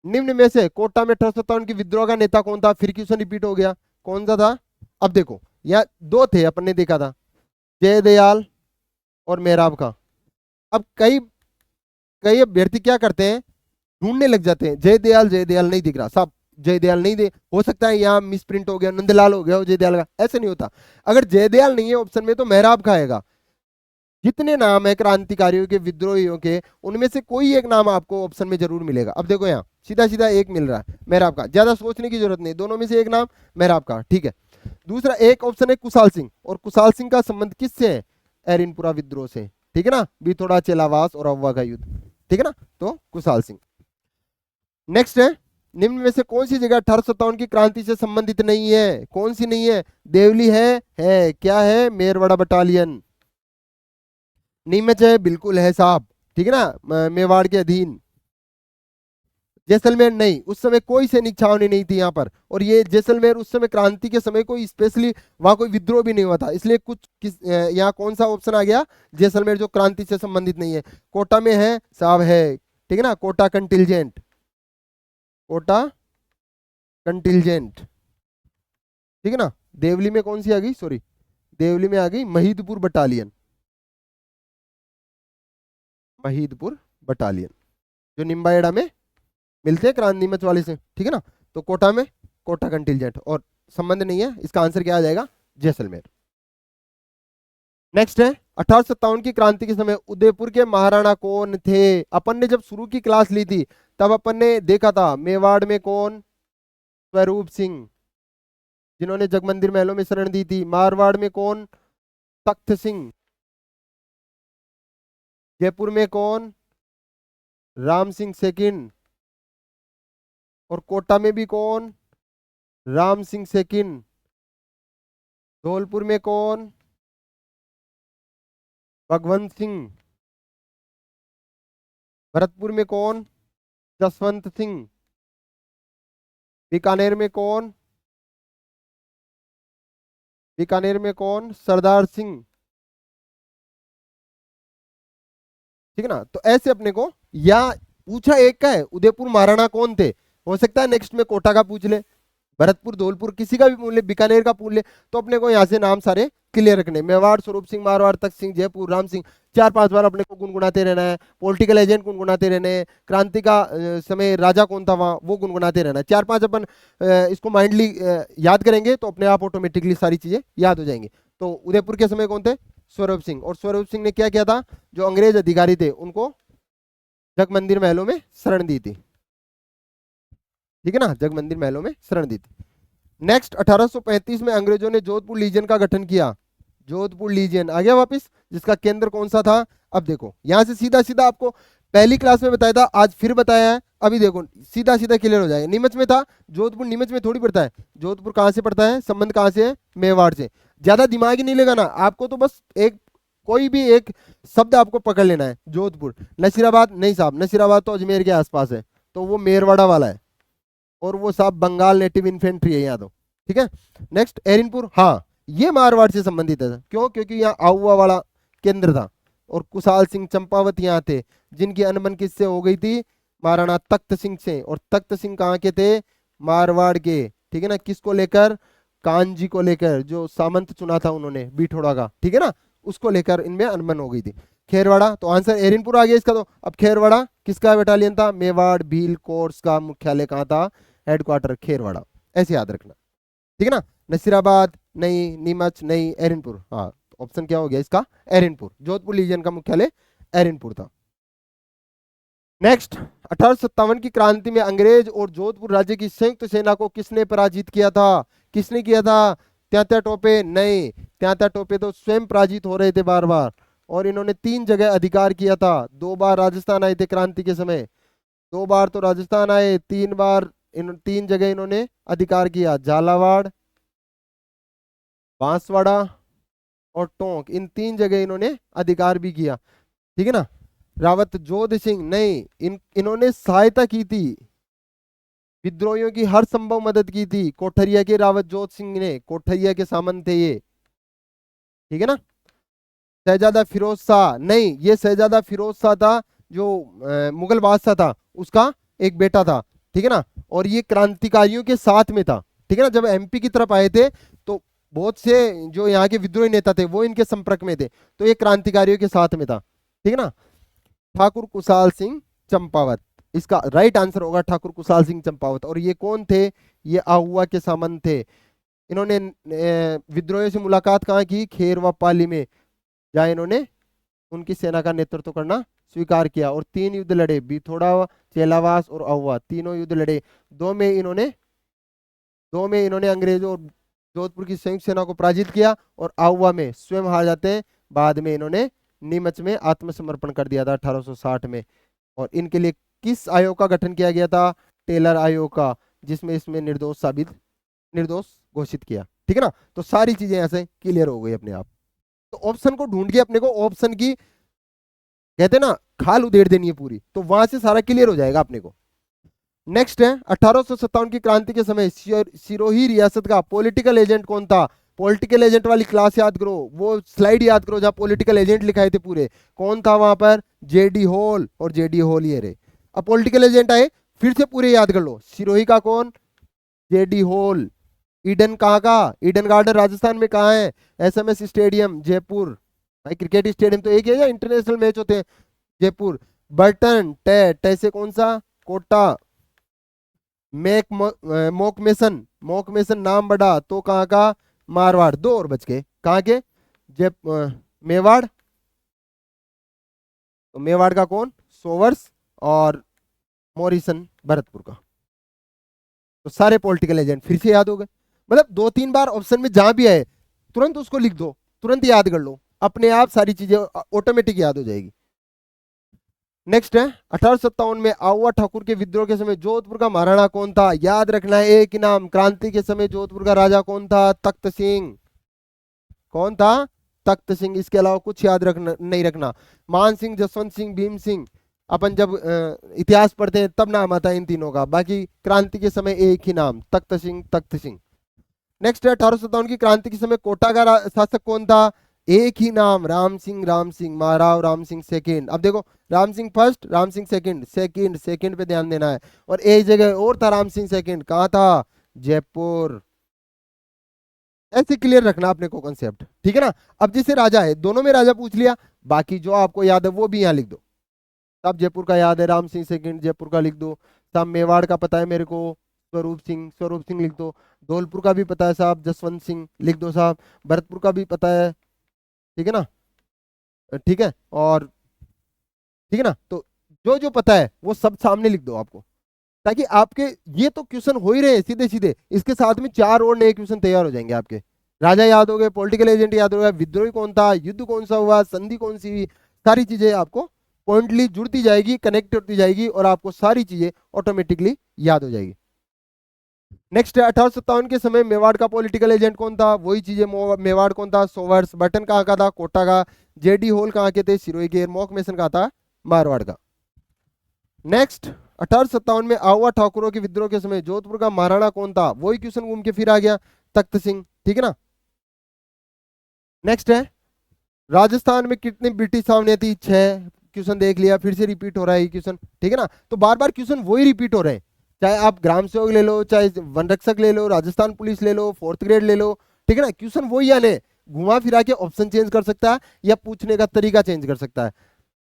निम्न में से कोटा में 1857 की विद्रोह का नेता कौन था, फिर क्वेश्चन रिपीट हो गया, कौन सा था। अब देखो यहाँ दो थे, अपन ने देखा था, जयदयाल और मेहराब खां। अब कई कई अभ्यर्थी क्या करते हैं, ढूंढने लग जाते हैं, जयदयाल जयदयाल नहीं दिख रहा साहब, जयदयाल नहीं दे, हो सकता है यहाँ मिस प्रिंट हो गया, नंदलाल हो गया जयदयाल का, ऐसे नहीं होता। अगर जयदयाल नहीं है ऑप्शन में तो मेहराब खां आएगा। जितने नाम है क्रांतिकारियों के, विद्रोहियों के, उनमें से कोई एक नाम आपको ऑप्शन में जरूर मिलेगा। अब देखो यहाँ सीधा सीधा एक मिल रहा है, मेहराब खां, ज्यादा सोचने की जरूरत नहीं, दोनों में से एक नाम मेहराब खां, ठीक है। दूसरा एक ऑप्शन है कुशाल सिंह, और कुशाल सिंह का संबंध किससे है, एरिनपुरा विद्रोह से, ठीक है ना, बिथोड़ा चेलावास और अववा का युद्ध, ठीक है ना, तो कुशाल सिंह। नेक्स्ट है, निम्न में से कौन सी जगह 1857 की क्रांति से संबंधित नहीं है, कौन सी नहीं है, देवली है क्या है, मेरवाड़ा बटालियन। नीमच है, बिल्कुल है साहब, ठीक है ना, मेवाड़ के अधीन। जैसलमेर नहीं, उस समय कोई सैनिक छावनी नहीं थी यहाँ पर, और ये जैसलमेर उस समय क्रांति के समय कोई स्पेशली वहां कोई विद्रोह भी नहीं हुआ था, इसलिए कुछ यहाँ कौन सा ऑप्शन आ गया, जैसलमेर, जो क्रांति से संबंधित नहीं है। कोटा में है साहब, है, ठीक है ना, कोटा कंटिलजेंट, कोटा कंटिलजेंट, ठीक है ना। देवली में कौन सी आ गई, सॉरी, देवली में आ गई महीदपुर बटालियन, महीदपुर बटालियन, जो निम्बाहेड़ा में मिलते हैं क्रांति नीमच वाले से, ठीक है ना। तो कोटा में कोटा कंटिलजेंट, और संबंध नहीं है, इसका आंसर क्या आ जाएगा, जैसलमेर। नेक्स्ट है, 1857 की क्रांति के समय उदयपुर के महाराणा कौन थे। अपन ने जब शुरू की क्लास ली थी तब अपन ने देखा था, मेवाड़ में कौन, स्वरूप सिंह, जिन्होंने जगमंदिर महलों में शरण दी थी। मारवाड़ में कौन, तख्त सिंह। जयपुर में कौन, राम सिंह सेकंड। और कोटा में भी कौन, राम सिंह सेकिन। धौलपुर में कौन, भगवंत सिंह। भरतपुर में कौन, जसवंत सिंह। बीकानेर में कौन, बीकानेर में कौन, सरदार सिंह। ठीक है ना। तो ऐसे अपने को, या पूछा एक का है उदयपुर महाराणा कौन थे, हो सकता है नेक्स्ट में कोटा का पूछ ले, भरतपुर धौलपुर किसी का भी पूछ ले, बीकानेर का पूछ ले। तो अपने को यहाँ से नाम सारे क्लियर रखने, मेवाड़ स्वरूप सिंह, मारवाड़ तख्त सिंह, जयपुर राम सिंह। 4-5 बार अपने को गुनगुनाते रहना है। पॉलिटिकल एजेंट गुनगुनाते रहने हैं। क्रांति का समय राजा कौन था वहां, वो गुनगुनाते रहना है। 4-5 अपन इसको माइंडली याद करेंगे तो अपने आप ऑटोमेटिकली सारी चीजें याद हो जाएंगी। तो उदयपुर के समय कौन थे, स्वरूप सिंह। और स्वरूप सिंह ने क्या किया था, जो अंग्रेज अधिकारी थे उनको जगमंदिर महलों में शरण दी थी। ठीक है ना, जगमंदिर महलों में शरण दी थी। नेक्स्ट 1835 में अंग्रेजों ने जोधपुर लीजियन का गठन किया। जोधपुर लीजियन आ गया वापस, जिसका केंद्र कौन सा था। अब देखो यहां से सीधा सीधा आपको पहली क्लास में बताया था, आज फिर बताया है। अभी देखो सीधा सीधा क्लियर हो जाएगा। नीमच में था, जोधपुर नीमच में थोड़ी पड़ता है। जोधपुर कहां से पड़ता है, संबंध कहां से है, मेवाड़ से। ज्यादा दिमाग ही नहीं लगाना आपको, तो बस एक कोई भी एक शब्द आपको पकड़ लेना है। जोधपुर, नसीराबाद नहीं साहब, नसीराबाद तो अजमेर के आसपास है, तो वो मेरवाड़ा वाला है। और वो साहब बंगाल नेटिव इन्फेंट्री है याद हो। ठीक है। नेक्स्ट एरिनपुर, हाँ ये मारवाड़ से संबंधित है। क्यों, क्योंकि यहाँ आहुआ वाला केंद्र था। और कुशाल सिंह चंपावत यहाँ थे, जिनकी अनबन किससे हो गई थी, महाराणा तख्त सिंह से। और तख्त सिंह कहाँ के थे, मारवाड़ के। ठीक है ना, किसको लेकर, कांजी को लेकर, जो सामंत चुना था उन्होंने बिठोड़ा का। ठीक है ना, उसको लेकर इनमें अनबन हो गई थी। खेरवाड़ा, तो आंसर एरिनपुर आ गया इसका। तो अब खेरवाड़ा किसका बटालियन था, मेवाड़ भील कोर्स का मुख्यालय कहाँ था, हेडक्वार्टर खेरवाड़ा। ऐसे याद रखना। ठीक है ना, नसीराबाद नहीं, नीमच नहीं, एरिनपुर। हाँ, ऑप्शन क्या हो गया इसका, एरिनपुर। जोधपुर लीजियन का मुख्यालय एरिनपुर था। नेक्स्ट 1857 की क्रांति में अंग्रेज और जोधपुर राज्य की संयुक्त सेना को किसने पराजित किया था, किसने किया था, त्यात्या टोपे नहीं, त्यात्या टोपे तो स्वयं पराजित हो रहे थे बार बार। और इन्होंने 3 जगह अधिकार किया था। 2 बार राजस्थान आए थे क्रांति के समय, 2 बार तो राजस्थान आए, 3 बार 3 जगह इन्होंने अधिकार किया, झालावाड़, बांसवाड़ा और टोंक। इन 3 जगह इन्होंने अधिकार भी किया। ठीक है ना। रावत जोध सिंह नहीं, इन्होंने सहायता की थी, विद्रोहियों की हर संभव मदद की थी। कोठरिया के रावत जोध सिंह ने, कोठरिया के सामंत थे ये। ठीक है ना। शहजादा फिरोज शाह नहीं, ये शहजादा फिरोज शाह था जो मुगल बादशाह था, उसका एक बेटा था। ठीक है ना। और ये क्रांतिकारियों के साथ में था। ठीक है ना, जब एमपी की तरफ आए थे तो बहुत से जो यहाँ के विद्रोही नेता थे वो इनके संपर्क में थे, तो ये क्रांतिकारियों के साथ में था। ठीक है ना। ठाकुर कुशाल सिंह चंपावत, इसका राइट आंसर होगा ठाकुर कुशाल सिंह चंपावत। और ये कौन थे, ये आहुआ के सामंत थे। इन्होंने विद्रोहियों से मुलाकात कहाँ की, खेरवा पाली में, जहाँ इन्होंने उनकी सेना का नेतृत्व करना स्वीकार किया। और 3 युद्ध लड़े, बिथोड़ा, चेलावास और आहुआ, तीनों युद्ध लड़े। 2 में इन्होंने अंग्रेजों और जोधपुर की संयुक्त सेना को पराजित किया, और आहुआ में स्वयं हार जाते हैं। बाद में इन्होंने नीमच में आत्मसमर्पण कर दिया था 1860 में। और इनके लिए किस आयोग का गठन किया गया था, टेलर आयोग का, जिसमें इसमें निर्दोष घोषित किया। ठीक है ना। तो सारी चीजें ऐसे क्लियर हो गई अपने आप। तो ऑप्शन को ढूंढ के अपने को ऑप्शन की, कहते हैं ना, खाल उधेड़ देनी है पूरी, तो वहां से सारा क्लियर हो जाएगा अपने को। नेक्स्ट है 1857 की क्रांति के समय सिरोही रियासत का पॉलिटिकल एजेंट कौन था। पॉलिटिकल एजेंट वाली क्लास याद करो, वो स्लाइड याद करो जहां पॉलिटिकल एजेंट लिखाए थे पूरे, कौन था वहां पर, जेडी हॉल। और जेडी हॉल ये रहे। अब पॉलिटिकल एजेंट आए, फिर से पूरे याद कर लो। सिरोही का कौन, जेडी हॉल। ईडन कहाँ का, ईडन गार्डन राजस्थान में कहाँ है, एसएमएस स्टेडियम जयपुर। भाई क्रिकेट स्टेडियम तो एक है या इंटरनेशनल मैच होते हैं, जयपुर। बर्टन टे से कौन सा, कोटा। मोक मेसन नाम बड़ा तो कहाँ का, मारवाड़। 2 और बच गए, कहाँ के, जय मेवाड़। तो मेवाड़ का कौन, सोवर्स। और मॉरिसन भरतपुर का। तो सारे पॉलिटिकल एजेंट फिर से याद हो गए। मतलब 2-3 बार ऑप्शन में जहां भी आए तुरंत उसको लिख दो, तुरंत याद कर लो, अपने आप सारी चीजें ऑटोमेटिक याद हो जाएगी। नेक्स्ट है 1857 में आउवा ठाकुर के विद्रोह के समय जोधपुर का महाराणा कौन था? याद रखना है एक ही नाम। क्रांति के समय जोधपुर का राजा कौन था? तख्त सिंह। कौन था? तख्त सिंह। इसके अलावा कुछ याद रखना नहीं रखना। मान सिंह, जसवंत सिंह, भीम सिंह, अपन जब इतिहास पढ़ते हैं तब नाम आता है इन तीनों का। बाकी क्रांति के समय एक ही नाम, तख्त सिंह, तख्त सिंह। नेक्स्ट है 1857 की क्रांति के समय कोटा का शासक कौन था? एक ही नाम, राम सिंह, राम सिंह, महाराव राम सिंह सेकेंड। अब देखो, Ram Singh first, Ram Singh second, second second पे ध्यान देना है। और एक जगह और था राम सिंह सेकेंड, कहाँ था? जयपुर। ऐसे क्लियर रखना अपने को कॉन्सेप्ट, ठीक है ना। अब जैसे राजा है, दोनों में राजा पूछ लिया, बाकी जो आपको याद है वो भी यहाँ लिख दो। साहब जयपुर का याद है, राम सिंह सेकंड, जयपुर का लिख दो। साहब मेवाड़ का पता है मेरे को, स्वरूप सिंह, स्वरूप सिंह लिख दो। धौलपुर का भी पता है साहब, जसवंत सिंह लिख दो साहब। भरतपुर का भी पता है, ठीक है ना, ठीक है। और ठीक है ना, तो जो जो पता है वो सब सामने लिख दो आपको, ताकि आपके ये तो क्वेश्चन हो ही रहे हैं सीधे सीधे, इसके साथ में 4 और नए क्वेश्चन तैयार हो जाएंगे आपके। राजा याद हो गए, पॉलिटिकल एजेंट याद हो गया, विद्रोही कौन था, युद्ध कौन सा हुआ, संधि कौन सी हुई, सारी चीजें आपको पॉइंटली जुड़ती जाएगी, कनेक्ट होती जाएगी, और आपको सारी चीजें ऑटोमेटिकली याद हो जाएगी। नेक्स्ट है 1857 के समय मेवाड़ का पॉलिटिकल एजेंट कौन था? वही चीजें, मेवाड़ कौन था? सोवर्स। बटन कहाँ का था? कोटा का। जेडी होल कहाँ के थे? सिरोही के। मॉक मेसन कहाँ था? मारवाड़ का। नेक्स्ट 1857 में आहुआ ठाकुरों के विद्रोह के समय जोधपुर का महाराणा कौन था? वही क्वेश्चन घूम के फिर आ गया, तख्त सिंह, ठीक है ना। नेक्स्ट है राजस्थान में कितनी ब्रिटिश छावनियां थी? 6। क्वेश्चन देख लिया, फिर से रिपीट हो रहा है ये क्वेश्चन, ठीक है ना। तो बार बार क्वेश्चन वही रिपीट हो रहे हैं, चाहे आप ग्राम सेवक ले लो, चाहे वन रक्षक ले लो, राजस्थान पुलिस ले लो, 4th ग्रेड ले लो, ठीक है ना। क्वेश्चन वही आने, घुमा फिरा के ऑप्शन चेंज कर सकता है या पूछने का तरीका चेंज कर सकता है,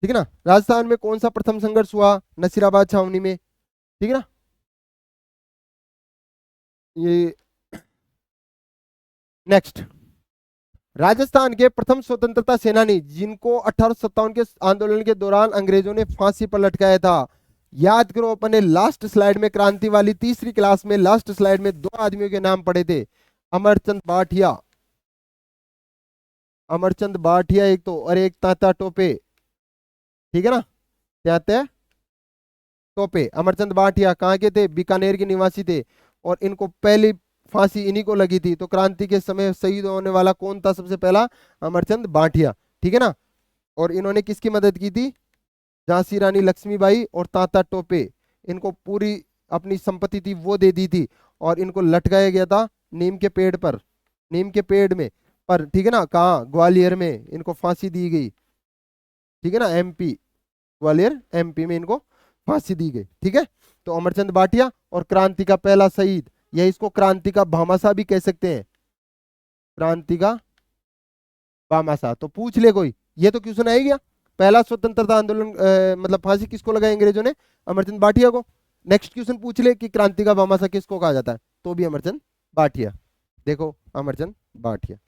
ठीक है ना। राजस्थान में कौन सा प्रथम संघर्ष हुआ? नसीराबाद छावनी में, ठीक है ना। ये नेक्स्ट राजस्थान के प्रथम स्वतंत्रता सेनानी जिनको 1857 के आंदोलन के दौरान अंग्रेजों ने फांसी पर लटकाया था, याद करो। अपने लास्ट स्लाइड में, क्रांति वाली तीसरी क्लास में लास्ट स्लाइड में 2 आदमियों के नाम पढ़े थे, अमरचंद बाठिया, अमरचंद बाठिया एक तो, और एक तात्या टोपे, ठीक है ना। तात्या टोपे, अमरचंद बाठिया कहाँ के थे? बीकानेर के निवासी थे, और इनको पहली फांसी इन्हीं को लगी थी। तो क्रांति के समय शहीद होने वाला कौन था सबसे पहला? अमरचंद बाठिया, ठीक है ना। और इन्होंने किसकी मदद की थी? झांसी रानी लक्ष्मीबाई और तात्या टोपे, इनको पूरी अपनी संपत्ति थी वो दे दी थी, और इनको लटकाया गया था नीम के पेड़ पर, नीम के पेड़ में पर, ठीक है ना। कहाँ? ग्वालियर में इनको फांसी दी गई, ठीक है ना। एमपी, ग्वालियर एमपी में इनको फांसी दी गई, ठीक है। तो अमरचंद बाटिया और क्रांति का पहला शहीद, या इसको क्रांति का भामाशाह भी कह सकते हैं, क्रांति का भामाशाह। तो पूछ ले कोई, ये तो क्वेश्चन आएगा। पहला स्वतंत्रता आंदोलन मतलब फांसी किसको लगाई अंग्रेजों ने? अमरचंद बाटिया को। नेक्स्ट क्वेश्चन पूछ ले कि क्रांति का भामाशाह किसको कहा जाता है, तो भी अमरचंद बाटिया। देखो अमरचंद बाटिया।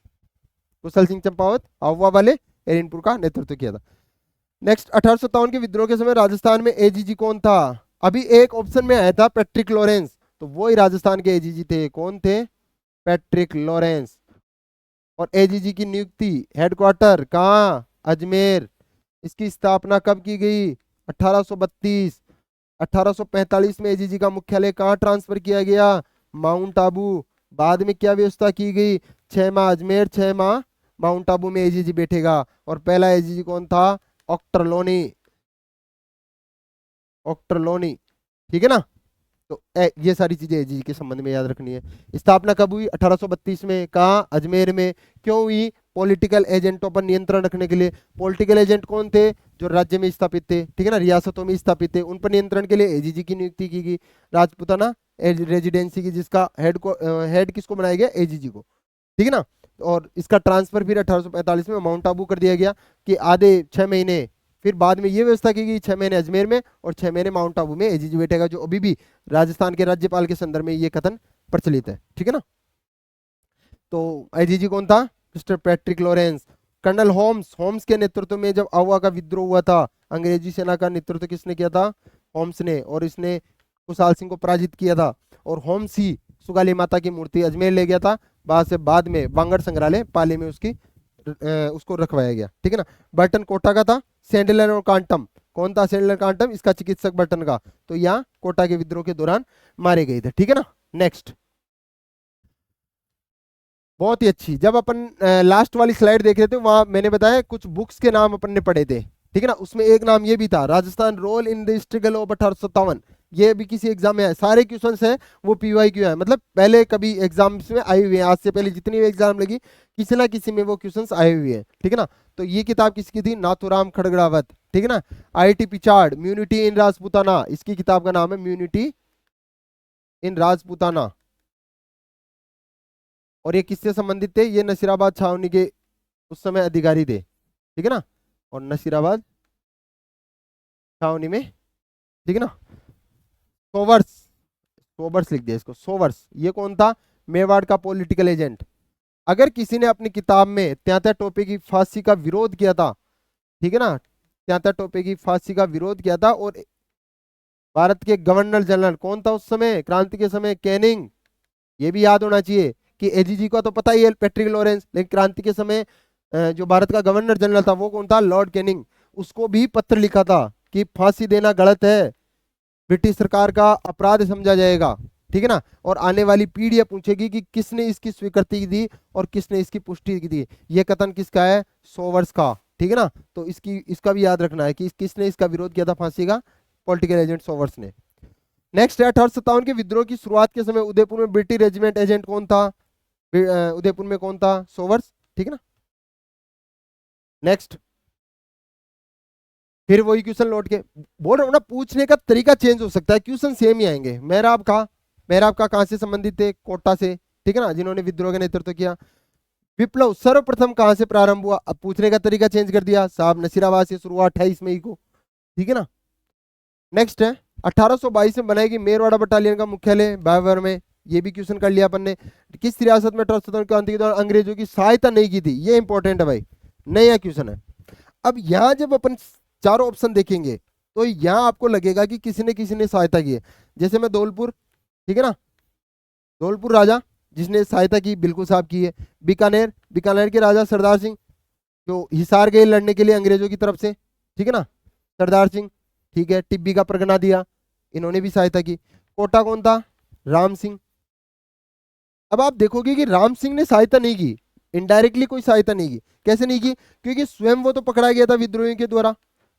कुशल सिंह चंपावत आहुआ वाले एरिनपुर का नेतृत्व किया था। नेक्स्ट 1857 के विद्रोह के समय राजस्थान में एजीजी कौन था? अभी एक ऑप्शन में आया था पैट्रिक लॉरेंस, तो वो ही राजस्थान के एजीजी थे। कौन थे? Patrick Lawrence. और एजीजी की नियुक्ति हेडक्वार्टर कहाँ? अजमेर। इसकी स्थापना कब की गई? 1832। 1845 में एजीजी का मुख्यालय कहाँ ट्रांसफर किया गया? माउंट आबू। बाद में क्या व्यवस्था की गई? 6 माह अजमेर, 6 माह माउंट आबू में एजीजी बैठेगा। और पहला एजीजी कौन था? ऑक्टरलोनी, ऑक्टरलोनी, ठीक है ना। तो ये सारी चीजें एजीजी के संबंध में याद रखनी है। स्थापना कब हुई? 1832 में। कहाँ? अजमेर में। क्यों हुई? पॉलिटिकल एजेंटों पर नियंत्रण रखने के लिए। पॉलिटिकल एजेंट कौन थे? जो राज्य में स्थापित थे, ठीक है ना, रियासतों में स्थापित थे, उन पर नियंत्रण के लिए एजीजी की नियुक्ति की गई। राजपूताना रेजिडेंसी की, जिसका हेड किसको बनाया गया? एजीजी को, ठीक है ना। और इसका ट्रांसफर फिर 1845 में माउंट आबू कर दिया गया कि आधे 6 महीने, फिर बाद में ये व्यवस्था की गई 6 महीने अजमेर में और 6 महीने माउंट आबू में एजीजी बैठेगा, जो अभी भी राजस्थान के राज्यपाल के संदर्भ में ये कथन प्रचलित है, ठीक है ना। तो एजीजी कौन था? Mister Patrick Lawrence. Colonel Holmes, Holmes के नेतृत्व में जब आहुआ का विद्रोह हुआ था, अंग्रेजी सेना का नेतृत्व किसने किया था? होम्स ने, और इसने कुशाल सिंह को पराजित किया था। और होम्स ही सुगाली माता की मूर्ति अजमेर ले गया था, बाद में वांगड़ संग्रहालय पाली में उसको रखवाया गया, ठीक है ना। बर्टन कोटा का था, सैंडलर और कांटम कौन था सेंडलर कांटम? इसका चिकित्सक बर्टन का। तो यहाँ कोटा के विद्रोह के दौरान मारे गए थे, ठीक है ना। नेक्स्ट, बहुत ही अच्छी। जब अपन लास्ट वाली स्लाइड देख रहे थे वहां मैंने बताया कुछ बुक्स के नाम अपन ने पढ़े थे, ठीक है ना। उसमें एक नाम ये भी था, Rajasthan role in the struggle of 1857। ये भी किसी एग्जाम में है, सारे क्वेश्चंस है वो PYQ है, मतलब पहले कभी एग्जाम्स में आई हुई है, आज से पहले जितनी भी एग्जाम लगी किसी ना किसी में वो क्वेश्चंस आए हुए हैं, ठीक है ना। तो ये किताब किसकी थी? नाथुराम खड़गड़ावत, ठीक है ना। IIT पिचाड़, म्यूनिटी इन राजपूताना, इसकी किताब का नाम है म्यूनिटी इन राजपूताना। और ये किससे संबंधित थे? ये नसीराबाद छावनी के उस समय अधिकारी थे, ठीक है ना। और नसीराबाद छावनी में, ठीक है ना। सोवर्स, सोवर्स लिख दिया इसको, सोवर्स। ये कौन था? मेवाड़ का पॉलिटिकल एजेंट। अगर किसी ने अपनी किताब में त्यात्या टोपे की फांसी का विरोध किया था, ठीक है ना, त्यात्या टोपे की फांसी का विरोध किया था, और भारत के गवर्नर जनरल कौन था उस समय क्रांति के समय? कैनिंग। ये भी याद होना चाहिए कि AGG का तो पता ही है, पैट्रिक लॉरेंस, लेकिन क्रांति के समय जो भारत का गवर्नर जनरल था वो कौन था? Lord Canning. उसको भी पत्र लिखा था कि फांसी देना गलत है, ब्रिटिश सरकार का अपराध समझा जाएगा, ठीक है ना। और आने वाली पीढ़ी ये पूछेगी कि किसने इसकी स्वीकृति दी और किसने इसकी पुष्टि दी। ये कथन किसका है? सोवर्स का, ठीक है ना। तो इसका भी याद रखना है कि किसने इसका विरोध किया था फांसी का? पॉलिटिकल एजेंट सोवर्स ने। नेक्स्ट है 1857 के विद्रोह की शुरुआत के समय उदयपुर में ब्रिटिश रेजिमेंट एजेंट कौन था? उदयपुर में कौन था? सोवर्स, ठीक है ना। नेक्स्ट, फिर वही क्वेश्चन लौट के बोल रहा हूं ना, पूछने का तरीका चेंज हो सकता है, क्वेश्चन सेम ही आएंगे। मेहराब का कहां से संबंधित थे? कोटा से, ठीक है ना, जिन्होंने विद्रोह का नेतृत्व किया। विप्लव सर्वप्रथम कहां से प्रारंभ हुआ? अब पूछने का तरीका चेंज कर दिया साहब, नसीराबाद से शुरू हुआ 28 मई को, ठीक है ना। नेक्स्ट है 1822 में बनाई गई मेरवाड़ा बटालियन का मुख्यालय बाबर में। ये भी क्वेश्चन कर लिया अपन ने। किस रियासत में 1857 क्रांति के दौरान अंग्रेजों की सहायता नहीं की थी? ये इंपॉर्टेंट है भाई, नया क्वेश्चन है। अब यहाँ जब अपन चारों ऑप्शन देखेंगे तो यहाँ आपको लगेगा कि किसी ने सहायता की है। जैसे मैं धौलपुर, ठीक है ना, धौलपुर राजा जिसने सहायता की, बिल्कुल साहब की है। बीकानेर, बीकानेर के राजा सरदार सिंह जो हिसार गए लड़ने के लिए अंग्रेजों की तरफ से, ठीक है ना, सरदार सिंह, ठीक है। टिब्बी का परगना दिया, इन्होंने भी सहायता की। कोटा कौन था? राम सिंह। अब आप देखोगे कि राम सिंह ने सहायता नहीं की, इनडायरेक्टली कोई सहायता नहीं की। कैसे नहीं की? क्योंकि स्वयं वो तो पकड़ा गया था विद्रोहियों के द्वारा,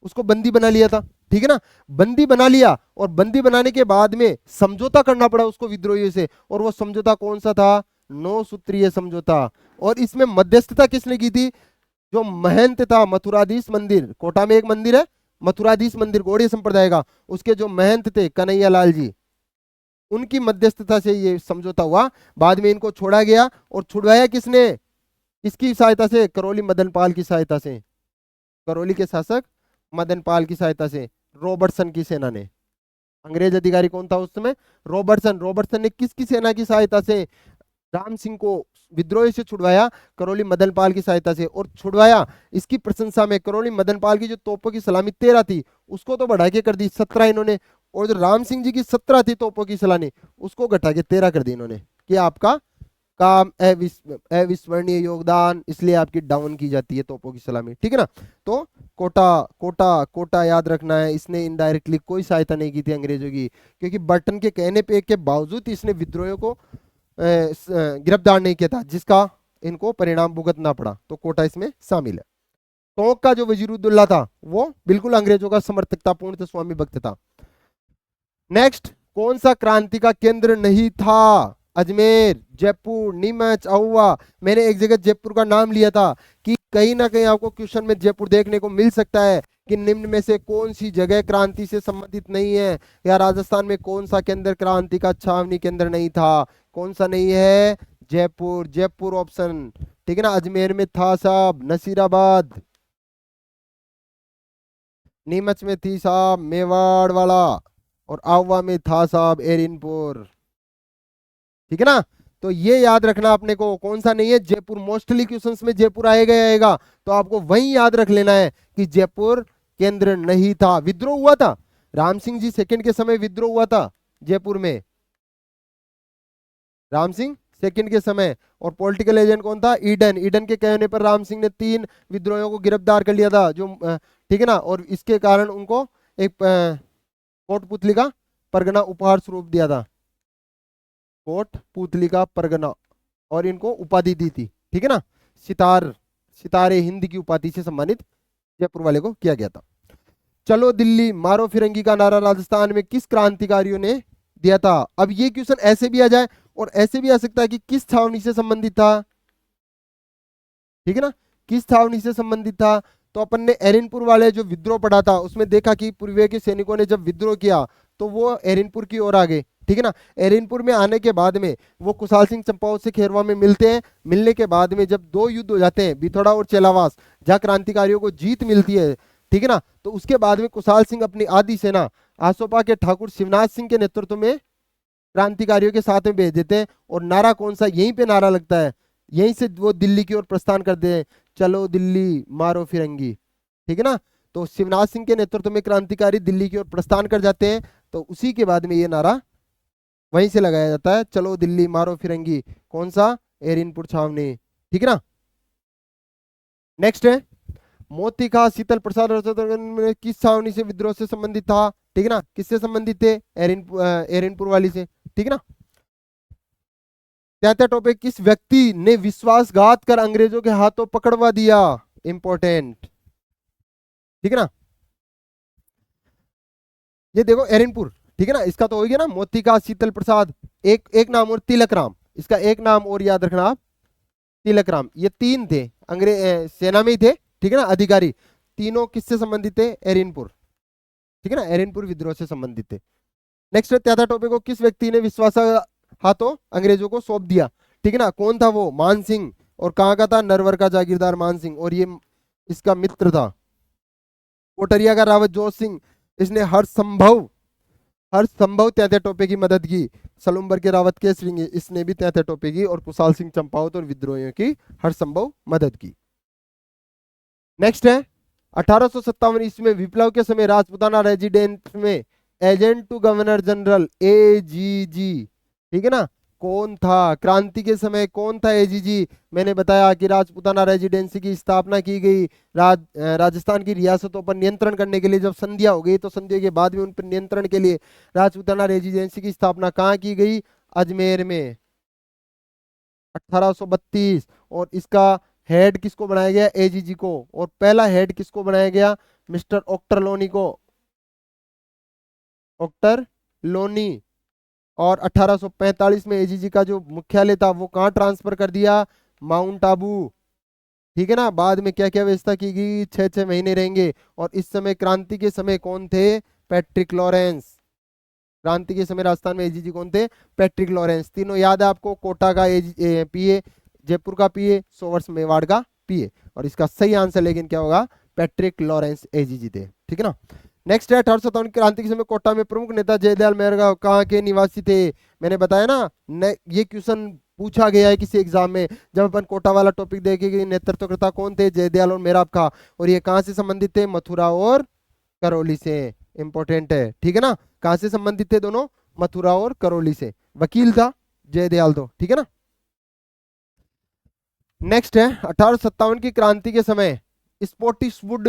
उसको बंदी बना लिया था, ठीक है ना। बंदी बना लिया और बंदी बनाने के बाद में समझौता करना पड़ा उसको विद्रोहियों से, और वो समझौता कौन सा था? 9 सूत्रीय समझौता। और इसमें मध्यस्थता किसने की थी? जो महंत था मथुराधीश मंदिर, कोटा में एक मंदिर है मथुराधीश मंदिर गौड़ीय संप्रदाय का, उसके जो महंत थे कन्हैया लाल जी, उनकी मध्यस्थता से ये समझौता हुआ। बाद में इनको छोड़ा गया, और छुड़वाया किसने? इसकी सहायता से, करौली मदनपाल की सहायता से, करौली के शासक मदनपाल की सहायता से, रॉबर्टसन की सेना ने। अंग्रेज अधिकारी कौन था उस समय? रॉबर्टसन। रॉबर्टसन ने किसकी सेना की सहायता से राम सिंह को विद्रोह से छुड़वाया? करौली मदनपाल की सहायता से। और छुड़वाया इसकी प्रशंसा में करौली मदनपाल की जो तोपों की सलामी 13 थी उसको तो बढ़ा के कर दी 17 इन्होंने, और जो राम सिंह जी की 17 थी तोपों की सलामी उसको घटा के 13 कर दी इन्होंने, कि आपका काम अविस्मरणीय योगदान, इसलिए आपकी डाउन की जाती है तोपों की सलामी, ठीक है ना। तो कोटा, कोटा, कोटा याद रखना है। इसने इनडायरेक्टली कोई सहायता नहीं की थी अंग्रेजों की, क्योंकि बर्टन के कहने पे के बावजूद इसने विद्रोहियों को गिरफ्तार नहीं किया था, जिसका इनको परिणाम भुगतना पड़ा। तो कोटा इसमें शामिल है। टोंक का जो वजीरुद्दौला था वो बिल्कुल अंग्रेजों का समर्थक था, पूर्ण स्वामी भक्त था। नेक्स्ट, कौन सा क्रांति का केंद्र नहीं था? अजमेर, जयपुर, नीमच, अहुआ। मैंने एक जगह जयपुर का नाम लिया था कि कहीं ना कहीं आपको क्वेश्चन में जयपुर देखने को मिल सकता है कि निम्न में से कौन सी जगह क्रांति से संबंधित नहीं है, या राजस्थान में कौन सा केंद्र क्रांति का छावनी केंद्र नहीं था? कौन सा नहीं है? जयपुर, जयपुर ऑप्शन, ठीक है ना। अजमेर में था साहब नसीराबाद, नीमच में थी साहब मेवाड़ वाला, और आवा में था साहब एरिनपुर, ठीक है ना। तो ये याद रखना अपने को, कौन सा नहीं है? जयपुर। मोस्टली क्वेश्चंस में जयपुर आएगा ही आएगा, तो आपको वही याद रख लेना है कि जयपुर केंद्र नहीं था। विद्रोह हुआ था, राम सिंह जी सेकंड के समय विद्रोह हुआ था जयपुर में, राम सिंह सेकंड के समय। और पॉलिटिकल एजेंट कौन था? ईडन। ईडन के कहने पर राम सिंह ने 3 विद्रोहियों को गिरफ्तार कर लिया था, जो ठीक है ना, और इसके कारण उनको एक कोटपुतली का परगना उपहार स्वरूप दिया था, कोटपुतली का परगना, और इनको उपाधि दी थी, ठीक है ना, सितारे हिंद की उपाधि से सम्मानित जयपुर वाले को किया गया था। चलो दिल्ली मारो फिरंगी का नारा राजस्थान में किस क्रांतिकारियों ने दिया था? अब ये क्वेश्चन ऐसे भी आ जाए और ऐसे भी आ सकता है कि किस छावनी से संबंधित था, ठीक है ना, किस छावनी से संबंधित था। तो अपन ने एरिनपुर वाले जो विद्रोह पढ़ा था उसमें देखा कि पूर्वी के सैनिकों ने जब विद्रोह किया तो वो एरिनपुर की ओर आ गए, ठीक है ना। एरिनपुर में आने के बाद में वो कुशाल सिंह चंपावत से खेरवा में मिलते हैं। मिलने के बाद में जब दो युद्ध हो जाते हैं, बिथोड़ा और चेलावास, जहाँ क्रांतिकारियों को जीत मिलती है, ठीक है ना, तो उसके बाद में कुशाल सिंह अपनी आधी सेना आसोपा के ठाकुर शिवनाथ सिंह के नेतृत्व में क्रांतिकारियों के साथ में भेज देते हैं। और नारा कौन सा? यहीं पे नारा लगता है, यहीं से वो दिल्ली की ओर प्रस्थान करते हैं, चलो दिल्ली मारो फिरंगी, ठीक है ना। तो शिवनाथ सिंह के नेतृत्व में क्रांतिकारी दिल्ली की ओर प्रस्थान कर जाते हैं, तो उसी के बाद में ये नारा वहीं से लगाया जाता है, चलो दिल्ली मारो फिरंगी। कौन सा? एरिनपुर छावनी, ठीक है ना। नेक्स्ट है मोती का शीतल प्रसाद में किस छावनी से विद्रोह से संबंधित था, ठीक है ना, किससे संबंधित थे? एरिनपुर वाली से, ठीक है ना। क्या टॉपिक, किस व्यक्ति ने विश्वासघात कर अंग्रेजों के हाथों पकड़वा दिया? इंपॉर्टेंट, ठीक है ना। ये देखो एरिनपुर, ठीक है ना, इसका तो हो गया ना, मोती का शीतल प्रसाद, एक नाम, और तिलक राम, इसका एक नाम और याद रखना आप, तिलक राम। ये तीन थे अंग्रेज सेना में ही थे, ठीक है ना, अधिकारी। तीनों किससे संबंधित थे? एरिनपुर, ठीक है ना, एरिनपुर विद्रोह से संबंधित थे। नेक्स्ट त्याथा टोपे को किस व्यक्ति ने विश्वास हाथों अंग्रेजों को सौंप दिया, ठीक है ना, कौन था वो? मान सिंह। और कहाँ का था? नरवर का जागीरदार मान सिंह, और ये इसका मित्र था। कोटरिया का रावत जोत सिंह, इसने हर संभव त्याथे टोपे की मदद की। सलूम्बर के रावत के सिंह, इसने भी त्याथे टोपे की और कुशाल सिंह चंपावत और विद्रोहियों की हर संभव मदद की। नेक्स्ट है 1857 ईस्वी में विप्लव के समय राजपुताना रेजिडेंट में agent to governor general AGG, ठीक है ना, कौन था? क्रांति के समय कौन था एजीजी? मैंने बताया कि राजपुताना रेजिडेंसी की स्थापना की गई राजस्थान की रियासतों पर नियंत्रण करने के लिए। जब संधिया हो गई तो संधिया के बाद में उन पर नियंत्रण के लिए राजपुताना रेजिडेंसी की स्थापना कहाँ की गई? अजमेर में 1832। और इसका हेड किसको बनाया गया? एजीजी को। और पहला हेड किसको बनाया गया? मिस्टर ऑक्टर लोनी को, ऑक्टर लोनी। और 1845 में एजीजी का जो मुख्यालय था वो कहाँ ट्रांसफर कर दिया? माउंट आबू, ठीक है ना। बाद में क्या क्या व्यवस्था की गई? 6-6 महीने रहेंगे। और इस समय क्रांति के समय कौन थे? Patrick Lawrence. क्रांति के समय राजस्थान में एजीजी कौन थे? Patrick Lawrence. तीनों याद है आपको? कोटा का पीए, जयपुर का पीए, सोवर्स मेवाड़ का पीए। और इसका सही आंसर लेकिन क्या होगा? पैट्रिक लॉरेंस एजीजी थे, ठीक है ना। नेक्स्ट है 1857 क्रांति के समय कोटा में प्रमुख नेता जयदयाल मेहरगांव कहाँ के निवासी थे? मैंने बताया ना, ये क्वेश्चन पूछा गया है किसी एग्जाम में। जब अपन कोटा वाला टॉपिक देखेंगे, नेतृत्वकर्ता कौन थे? जयदयाल और मेहराब खां। और ये कहाँ से संबंधित थे? मथुरा और करौली से। इंपॉर्टेंट है, ठीक है ना। कहाँ से संबंधित थे दोनों? मथुरा और करौली से। वकील था जयदयाल तो, ठीक है ना। नेक्स्ट है 1857 की क्रांति के समय स्पॉटिशवुड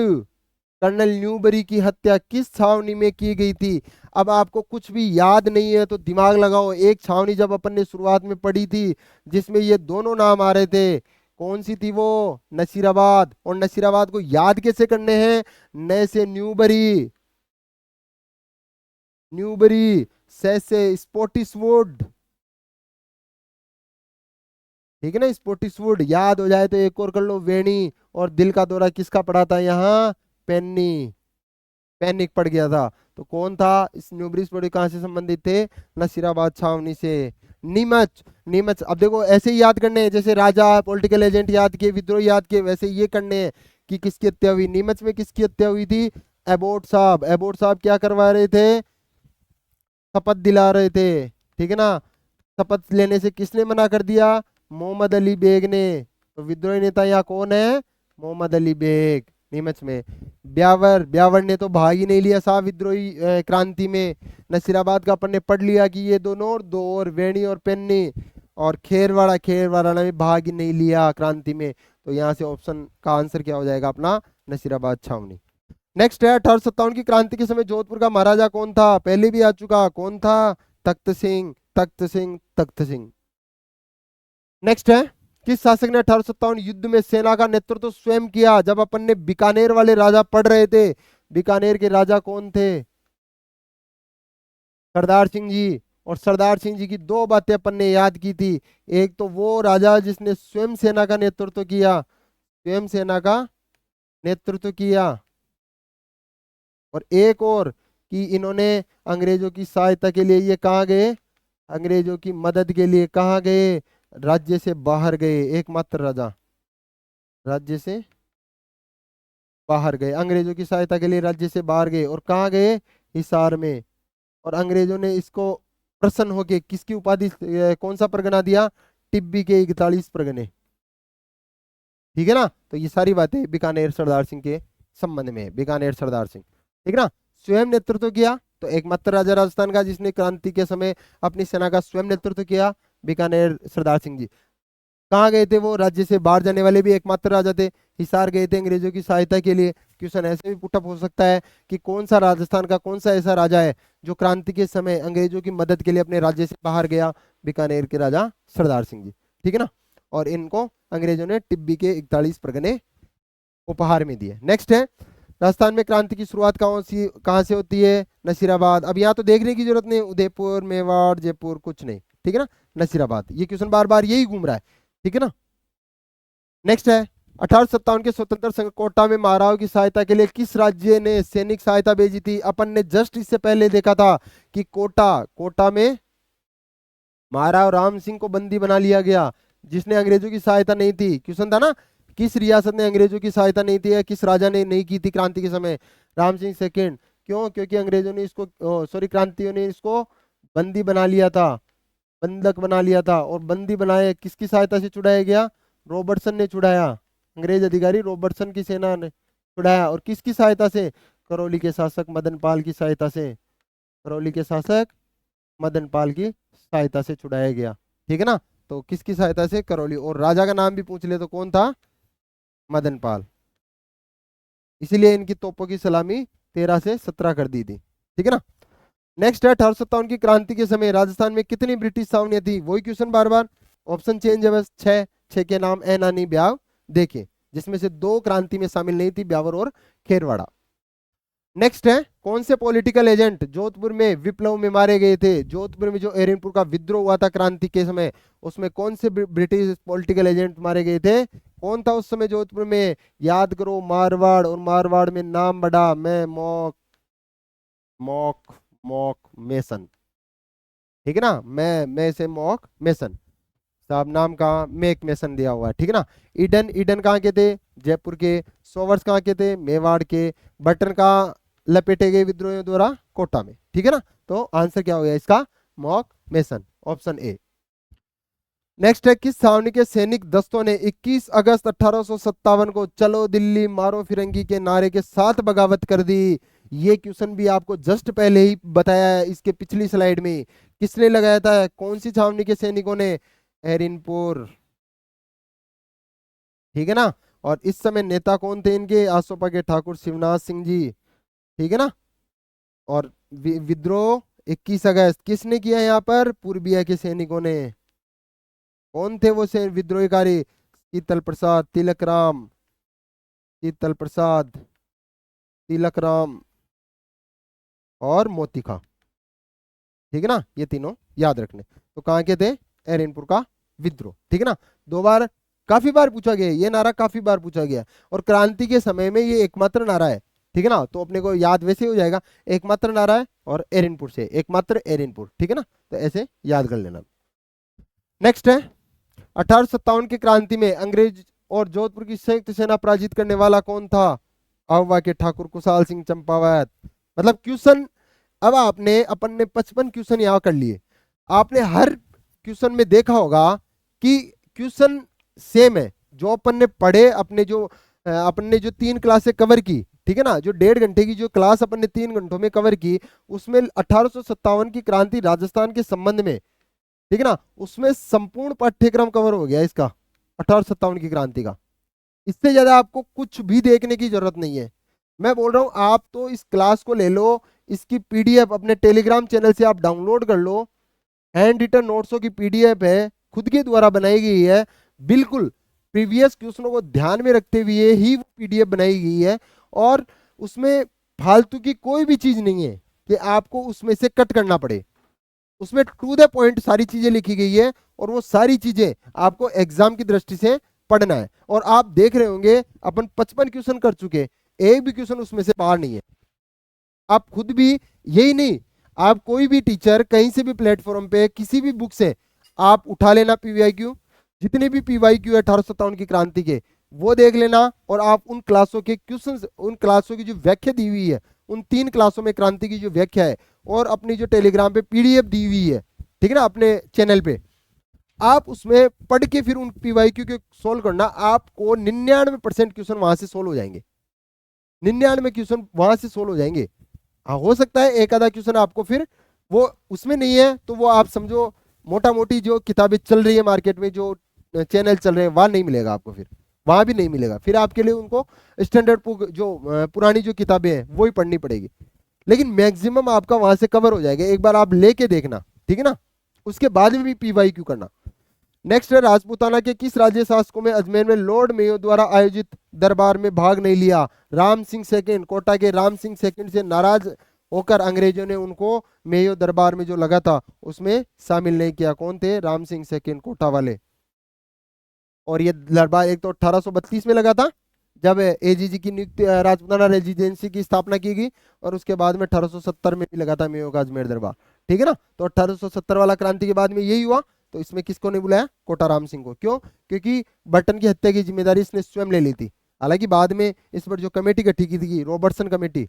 कर्नल न्यूबरी की हत्या किस छावनी में की गई थी? अब आपको कुछ भी याद नहीं है तो दिमाग लगाओ। एक छावनी जब अपन ने शुरुआत में पढ़ी थी जिसमें ये दोनों नाम आ रहे थे, कौन सी थी वो? नसीराबाद। और नसीराबाद को याद कैसे करने हैं? न से न्यूबरी, न्यूबरी से स्पॉटिशवुड, ठीक है ना। स्पॉटिशवुड याद हो जाए तो एक और कर लो, वेणी। और दिल का दौरा किसका पड़ा था यहाँ? पेन्नी, पैनिक पड़ गया था। तो कौन था? इस न्यूब्रिज बॉडी कहाँ से संबंधित थे? नसीराबाद छावनी से। नीमच, नीमच। अब देखो ऐसे ही याद करने हैं, जैसे राजा पॉलिटिकल एजेंट याद किए, विद्रोह याद किए, वैसे ये करने हैं कि किसकी हत्या हुई। नीमच में किसकी हत्या हुई थी? एबोट साहब। एबोट साहब क्या करवा रहे थे? शपथ दिला रहे थे, ठीक है ना। शपथ लेने से किसने मना कर दिया? मोहम्मद अली बेग ने। तो विद्रोही नेता यहाँ कौन है? मोहम्मद अली बेग। नीमच में ब्यावर, ब्यावर ने तो भाग ही नहीं लिया साहब विद्रोही क्रांति में। नसीराबाद का अपन ने पढ़ लिया कि ये दोनों, और दो और वेणी और पेन्नी। और खेरवाड़ा, खेरवाड़ा ने भी भाग ही नहीं लिया क्रांति में। तो यहाँ से ऑप्शन का आंसर क्या हो जाएगा अपना? नसीराबाद छावनी। नेक्स्ट है 1857 की क्रांति के समय जोधपुर का महाराजा कौन था? पहले भी आ चुका, कौन था? तख्त सिंह, तख्त सिंह, तख्त सिंह। नेक्स्ट है किस शासक ने 1857 युद्ध में सेना का नेतृत्व स्वयं किया? जब अपन ने बीकानेर वाले राजा पढ़ रहे थे, बीकानेर के राजा कौन थे? सरदार सिंह जी। और सरदार सिंह जी की दो बातें अपन ने याद की थी, एक तो वो राजा जिसने स्वयं सेना का नेतृत्व किया, स्वयं सेना का नेतृत्व किया, और एक और कि इन्होंने अंग्रेजों की सहायता के लिए ये कहाँ गए? अंग्रेजों की मदद के लिए कहाँ गए? राज्य से बाहर गए। एकमात्र राजा राज्य से बाहर गए, अंग्रेजों की सहायता के लिए राज्य से बाहर गए। और कहाँ गए? हिसार में। और अंग्रेजों ने इसको प्रसन्न होके किसकी उपाधि, कौन सा परगना दिया? टिब्बी के 41 परगने। ठीक है ना? तो ये सारी बातें बीकानेर सरदार सिंह के संबंध में है, बीकानेर सरदार सिंह। ठीक ना? स्वयं नेतृत्व किया तो एकमात्र राजा राजस्थान का जिसने क्रांति के समय अपनी सेना का स्वयं नेतृत्व किया, बीकानेर सरदार सिंह जी। कहाँ गए थे वो? राज्य से बाहर जाने वाले भी एकमात्र राजा थे। हिसार गए थे अंग्रेजों की सहायता के लिए। क्वेश्चन ऐसे भी पुटअप हो सकता है कि कौन सा राजस्थान का कौन सा ऐसा राजा है जो क्रांति के समय अंग्रेजों की मदद के लिए अपने राज्य से बाहर गया? बीकानेर के राजा सरदार सिंह जी। ठीक है ना? और इनको अंग्रेजों ने टिब्बी के 41 परगने उपहार में दिए। नेक्स्ट है राजस्थान में क्रांति की शुरुआत कहाँ से होती है? नसीराबाद। अब यहाँ तो देखने की जरूरत नहीं, उदयपुर, मेवाड़, जयपुर, कुछ नहीं। ठीक है ना? नसीराबाद। ये क्वेश्चन बार बार यही घूम रहा है। ठीक है ना? नेक्स्ट है 1857 के स्वतंत्र संघ कोटा में महाराव की सहायता के लिए किस राज्य ने सैनिक सहायता भेजी थी? अपन ने जस्ट इससे पहले देखा था कि कोटा में महाराव राम सिंह को बंदी बना लिया गया, जिसने अंग्रेजों की सहायता नहीं थी। क्वेश्चन था ना, किस रियासत ने अंग्रेजों की सहायता नहीं थी या किस राजा ने नहीं की थी क्रांति के समय? राम सिंह सेकेंड। क्यों? क्योंकि अंग्रेजों ने इसको, सॉरी, क्रांतियों ने इसको बंदी बना लिया था, बंधक बना लिया था। और बंदी बनाए किसकी सहायता से छुड़ाया गया? रॉबर्टसन ने छुड़ाया, अंग्रेज अधिकारी रॉबर्टसन की सेना ने छुड़ाया। और किसकी सहायता से? करौली के शासक मदन पाल की सहायता से, करौली के शासक मदन पाल की सहायता से छुड़ाया गया। ठीक है ना? तो किसकी सहायता से? करौली। और राजा का नाम भी पूछ ले तो कौन था? मदन पाल। इसीलिए इनकी तोपों की सलामी 13 से 17 कर दी थी। ठीक है ना? नेक्स्ट है 1857 की क्रांति के समय राजस्थान में कितनी ब्रिटिश छावनियां थी? वही क्वेश्चन बार बार, ऑप्शन चेंज है बस। छह के नाम ए नानी ब्याव देखे, जिसमें से दो क्रांति में शामिल नहीं थी, ब्यावर और खेरवाड़ा। नेक्स्ट है कौन से पॉलिटिकल एजेंट जोधपुर में विप्लव में मारे गए थे? जोधपुर में जो एरनपुर का विद्रोह हुआ था क्रांति के समय, उसमें कौन से ब्रिटिश पॉलिटिकल एजेंट मारे गए थे? कौन था उस समय जोधपुर में? याद करो, मारवाड़। और मारवाड़ में नाम बड़ा, मैं मॉक मॉक मॉक मेसन। ठीक है ना? मैं से मॉक मेसन साहब, नाम का मेक मेसन दिया हुआ है। ठीक है ना? ईडन, ईडन कहाँ के थे? जयपुर के। सोवर्स कहाँ के थे? मेवाड़ के। बटन का लपेटे गए विद्रोहियों द्वारा कोटा में। ठीक है ना? तो आंसर क्या हो गया इसका? Mock mason, option A. Next है किस छावनी के सैनिक दस्तों ने 21 अगस्त 1857 को चलो दिल्ली मारो फिरंगी के नारे के साथ बगावत कर दी? ये क्वेश्चन भी आपको जस्ट पहले ही बताया है इसके पिछली स्लाइड में। किसने लगाया था? कौन सी छावनी के सैनिकों ने? एरिनपुर। ठीक है ना? और इस समय नेता कौन थे इनके? आसोपा के ठाकुर शिवनाथ सिंह जी। ठीक है ना? और विद्रोह 21 अगस्त किसने किया यहाँ पर? पूर्बिया के सैनिकों ने। कौन थे वो विद्रोहकारी? शीतल प्रसाद, तिलक राम, शीतल प्रसाद, तिलक राम और मोती खां। ठीक है ना? ये तीनों याद रखने। तो कहाँ के थे? एरेनपुर का विद्रोह। ठीक है ना? दो बार, काफी बार पूछा गया ये नारा, काफी बार पूछा गया। और क्रांति के समय में ये एकमात्र नारा है। ठीक है ना? तो अपने को याद वैसे हो जाएगा, एकमात्र नारा है और एरेनपुर से, एकमात्र एरेनपुर। ठीक है ना? तो ऐसे याद कर लेना। नेक्स्ट है 1857 की क्रांति में अंग्रेज और जोधपुर की संयुक्त सेना पराजित करने वाला कौन था? आहुआ के ठाकुर कुशाल सिंह चंपावत। मतलब क्वेश्चन, अब आपने, अपन ने 55 क्वेश्चन यहाँ कर लिए। आपने हर क्वेश्चन में देखा होगा कि क्वेश्चन सेम है जो अपन ने पढ़े, अपन ने जो 3 क्लासें कवर की। ठीक है ना? जो 1.5 घंटे की जो क्लास अपन ने 3 घंटों में कवर की, उसमें 1857 की क्रांति राजस्थान के संबंध में, ठीक है ना, उसमें संपूर्ण पाठ्यक्रम कवर हो गया इसका, 1857 की क्रांति का। इससे ज्यादा आपको कुछ भी देखने की जरूरत नहीं है। मैं बोल रहा हूं आप तो इस क्लास को ले लो, इसकी पीडीएफ अपने टेलीग्राम चैनल से आप डाउनलोड कर लो। हैंड रिटन नोट्सों की पीडीएफ है, खुद के द्वारा बनाई गई है, बिल्कुल प्रीवियस क्वेश्चनों को ध्यान में रखते हुए ही वो पीडीएफ बनाई गई है। और उसमें फालतू की कोई भी चीज नहीं है कि आपको उसमें से कट करना पड़े। उसमें टू द पॉइंट सारी चीजें लिखी गई है और वो सारी चीजें आपको एग्जाम की दृष्टि से पढ़ना है। और आप देख रहे होंगे अपन 55 क्वेश्चन कर चुके, एक भी क्वेश्चन उसमें से बाहर नहीं है। आप खुद भी, यही नहीं, आप कोई भी टीचर कहीं से भी प्लेटफॉर्म पे किसी भी बुक से आप उठा लेना पीवाईक्यू, जितने भी पीवाईक्यू है 1857 की क्रांति के, वो देख लेना। और आप उन क्लासों के क्वेश्चंस, उन क्लासों की जो व्याख्या दी हुई है, उन 3 क्लासों में क्रांति की जो व्याख्या है, और अपनी जो टेलीग्राम पे पीडीएफ दी हुई है, ठीक है ना, अपने चैनल पे, आप उसमें पढ़ के फिर उन पीवाईक्यू के सोल्व करना। आपको 99% क्वेश्चन वहां से सोल्व हो जाएंगे, 99 क्वेश्चन वहां से सोल्व हो जाएंगे। हाँ, हो सकता है एक आधा क्वेश्चन आपको फिर वो उसमें नहीं है, तो वो आप समझो मोटा मोटी जो किताबें चल रही है मार्केट में, जो चैनल चल रहे हैं, वहां नहीं मिलेगा आपको, फिर वहां भी नहीं मिलेगा। फिर आपके लिए उनको स्टैंडर्ड जो पुरानी जो किताबें हैं वो ही पढ़नी पड़ेगी। लेकिन मैक्सिमम आपका वहां से कवर हो जाएगा, एक बार आप लेके देखना, ठीक है ना। उसके बाद में भी पीवाईक्यू करना। नेक्स्ट है, राजपूताना के किस राज्य शासकों में अजमेर में लॉर्ड मेयो द्वारा आयोजित दरबार में भाग नहीं लिया? राम सिंह सेकंड, कोटा के राम सिंह सेकंड से नाराज होकर अंग्रेजों ने उनको मेयो दरबार में जो लगा था उसमें शामिल नहीं किया। कौन थे? राम सिंह सेकंड, कोटा वाले। और ये दरबार एक तो 1832 में लगा था, जब एजीजी की नियुक्ति, राजपूताना रेजिडेंसी की स्थापना की गई, और उसके बाद में 1870 में भी लगा था मेयो का अजमेर दरबार, ठीक है ना। तो 1870 वाला क्रांति के बाद में यही हुआ। तो इसमें किसको नहीं बुलाया? कोटाराम सिंह को। क्यों? क्योंकि बर्टन की हत्या की जिम्मेदारी इसने स्वयं ले ली थी। हालांकि बाद में इस पर जो कमेटी गठित की थी, रॉबर्टसन कमेटी,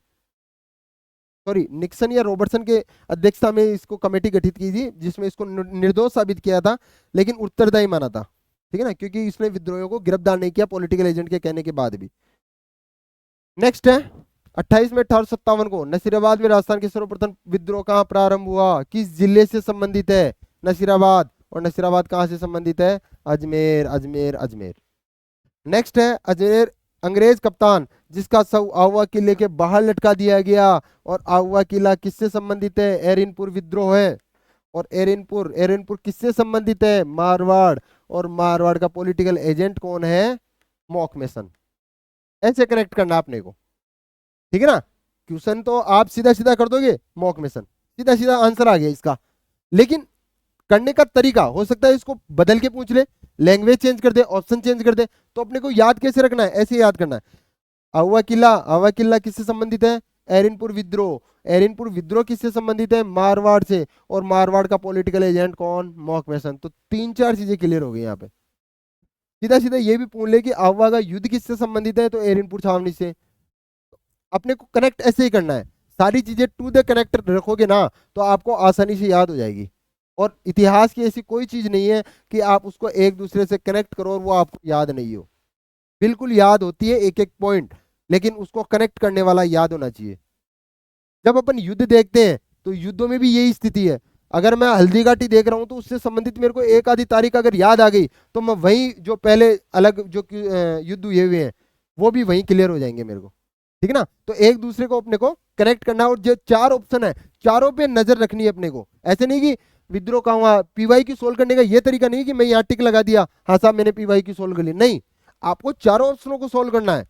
सॉरी निक्सन या रॉबर्टसन के अध्यक्षता में इसको कमेटी गठित की थी, जिसमें इसको निर्दोष साबित किया था, लेकिन उत्तरदायी माना था, ठीक है ना, क्योंकि इसने विद्रोहियों को गिरफ्तार नहीं किया पॉलिटिकल एजेंट के कहने के बाद भी। नेक्स्ट है, 28 में 1857 को नसीराबाद में राजस्थान के सर्वप्रथम विद्रोह कहाँ प्रारंभ हुआ? किस जिले से संबंधित है? नसीराबाद। और नसीराबाद कहाँ से संबंधित है? अजमेर, अजमेर, अजमेर। नेक्स्ट है, अजमेर अंग्रेज कप्तान जिसका शव आहुआ किले के बाहर लटका दिया गया, और आहुआ किला किससे संबंधित है? एरिनपुर विद्रोह है। और एरिनपुर, एरिनपुर किससे संबंधित है? मारवाड़। और मारवाड़ का पॉलिटिकल एजेंट कौन है? मॉकमेसन। ऐसे कनेक्ट करना आपने को, ठीक है ना। क्वेश्चन तो आप सीधा सीधा कर दोगे, मॉकमेसन, सीधा सीधा आंसर आ गया इसका। लेकिन करने का तरीका हो सकता है इसको बदल के पूछ ले, लैंग्वेज चेंज कर दे, ऑप्शन चेंज कर दे, तो अपने को याद कैसे रखना है? ऐसे याद करना है। आहुआ किला, आहुआ किला किससे संबंधित है? एरिनपुर विद्रोह, एरिनपुर विद्रोह किससे संबंधित है? मारवाड़ से। और मारवाड़ का पॉलिटिकल एजेंट कौन? मॉकमेसन। तो 3-4 चीजें क्लियर हो गई यहाँ पे। सीधा सीधा ये भी पूछ ले कि आहुआ का युद्ध किससे संबंधित है, तो एरिनपुर छावनी से। अपने को कनेक्ट ऐसे ही करना है, सारी चीजें टू द कनेक्ट रखोगे ना, तो आपको आसानी से याद हो जाएगी। और इतिहास की ऐसी कोई चीज नहीं है कि आप उसको एक दूसरे से कनेक्ट करो और वो आपको याद नहीं हो। बिल्कुल याद होती है एक एक पॉइंट, लेकिन उसको कनेक्ट करने वाला याद होना चाहिए। जब अपन युद्ध देखते हैं तो युद्धों में भी यही स्थिति है। अगर मैं हल्दी घाटी देख रहा हूं तो उससे संबंधित मेरे को एक आधी तारीख अगर याद आ गई, तो मैं वही जो पहले अलग जो युद्ध हुए हुए हैं वो भी वहीं क्लियर हो जाएंगे मेरे को, ठीक है ना। तो एक दूसरे को अपने को कनेक्ट करना है, और जो 4 ऑप्शन है चारों पे नजर रखनी है अपने को। ऐसे नहीं कि विद्रोह का हुआ, पीवाई की सोल्व करने का ये तरीका नहीं कि मैं यहाँ टिक लगा दिया, हाँ साहब मैंने पीवाई की सोल्व कर ली, नहीं। आपको चारों ऑप्शनों को सोल्व करना है।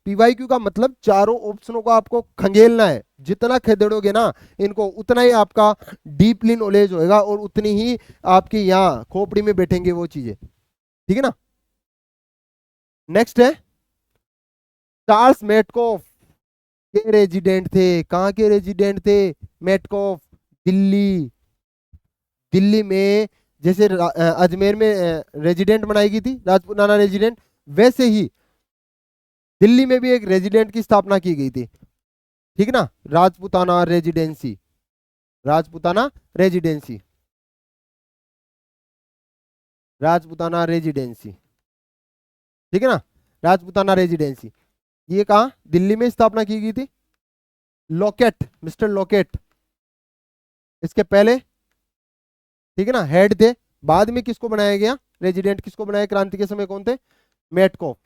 पीवाईक्यू का मतलब चारों ऑप्शनों को आपको खंगेलना है। जितना खदेड़ोगे ना इनको, उतना ही आपका डीपली नॉलेज होएगा, और उतनी ही आपकी यहाँ खोपड़ी में बैठेंगे वो चीजें, ठीक है ना। नेक्स्ट है, चार्ल्स मेटकॉफ के रेजिडेंट थे। कहाँ के रेजिडेंट थे? मेटकॉफ दिल्ली। दिल्ली में जैसे अजमेर में रेजिडेंट बनाई गई थी राजपूताना रेजिडेंट, वैसे ही दिल्ली में भी एक रेजिडेंट की स्थापना की गई थी, ठीक है ना। Rajputana residency, Rajputana residency, Rajputana residency, ठीक है ना। राजपूताना रेजिडेंसी ये कहाँ? दिल्ली में स्थापना की गई थी। लॉकेट, मिस्टर लॉकेट इसके पहले, ठीक है ना, हेड थे। बाद में किसको बनाया गया रेजिडेंट? किसको बनाया क्रांति के समय? कौन थे? मेटको।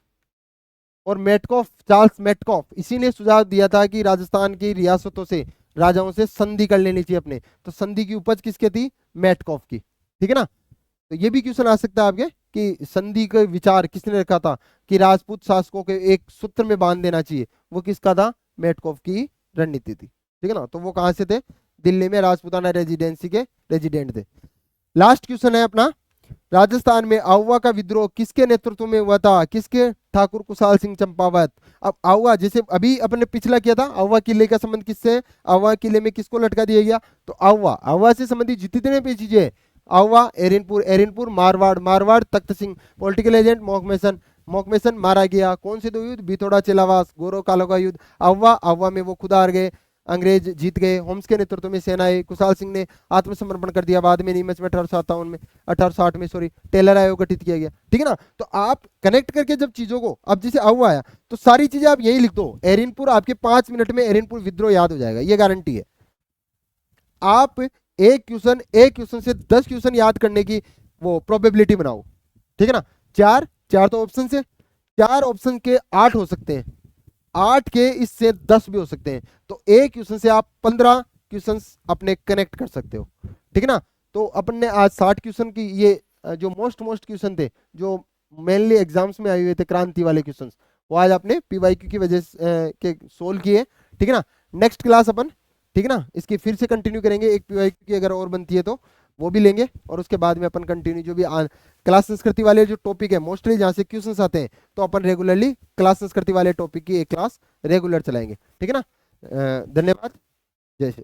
और मेटकॉफ, चार्ल्स मेटकॉफ, इसी ने सुझाव दिया था कि राजस्थान की रियासतों से, राजाओं से संधि कर लेनी चाहिए अपने। तो संधि की उपज किसके थी? मेटकॉफ की। ठीक है ना। तो ये भी क्वेश्चन आ सकता है आपके कि संधि का विचार किसने रखा था कि राजपूत शासकों के एक सूत्र में बांध देना चाहिए, वो किसका था? मेटकॉफ की रणनीति थी। ठीक है ना। तो वो कहां से थे? दिल्ली में राजपूताना रेजिडेंसी के रेजिडेंट थे। लास्ट क्वेश्चन है अपना, राजस्थान में आहुआ का विद्रोह किसके नेतृत्व में हुआ था? किसके? ठाकुर कुशाल सिंह चंपावत। अब आहुआ, जैसे अभी अपन ने पिछला किया था, आहुआ किले का संबंध किससे है? आहुआ किले में किसको लटका दिया गया? तो आहुआ, आहुआ से संबंधित जितने भी चीजें, आहुआ, एरिनपुर, एरिनपुर, मारवाड़, मारवाड़, तख्त सिंह, पॉलिटिकल एजेंट मोकमेसन, मोकमेसन मारा गया। कौन से दो युद्ध? बिथोड़ा चिलावास, गोरो कालो का युद्ध। आहुआ, आहुआ में वो खुद हार गए, अंग्रेज जीत गए। होम्स के नेतृत्व में सेनाएं, कुशाल सिंह ने आत्मसमर्पण कर दिया। बाद में नीमच में 1857 में, 1860 में टेलर आयोग गठित किया गया। ठीक है ना। तो आप कनेक्ट करके जब चीजों को, अब जैसे आहुआ आया तो सारी चीजें आप यही लिख दो। एरिनपुर, आपके 5 मिनट में एरिनपुर विद्रोह याद हो जाएगा, ये गारंटी है। आप एक क्वेश्चन से 10 क्वेश्चन याद करने की वो प्रोबेबिलिटी बनाओ। ठीक है ना। चार चार तो ऑप्शन से, 4 ऑप्शन के 8 हो सकते हैं, 8 के इससे 10 भी हो सकते हैं। तो एक क्वेश्चन से आप 15 क्वेश्चन अपने कनेक्ट कर सकते हो। ठीक है ना। तो अपन ने आज 60 क्वेश्चन की ये जो मोस्ट क्वेश्चन थे, जो मेनली एग्जाम्स में आए हुए थे, क्रांति वाले क्वेश्चंस, वो आज आपने पीवाईक्यू की वजह के सोल्व किए। ठीक है ना। नेक्स्ट क्लास अपन, ठीक है ना, इसकी फिर से कंटिन्यू करेंगे। एक पीवाईक्यू की अगर और बनती है तो वो भी लेंगे, और उसके बाद में अपन कंटिन्यू जो भी क्लास संस्कृति वाले जो टॉपिक है मोस्टली जहाँ से क्वेश्चंस आते हैं, तो अपन रेगुलरली क्लास संस्कृति वाले टॉपिक की एक क्लास रेगुलर चलाएंगे। ठीक है ना। धन्यवाद। जय श्री।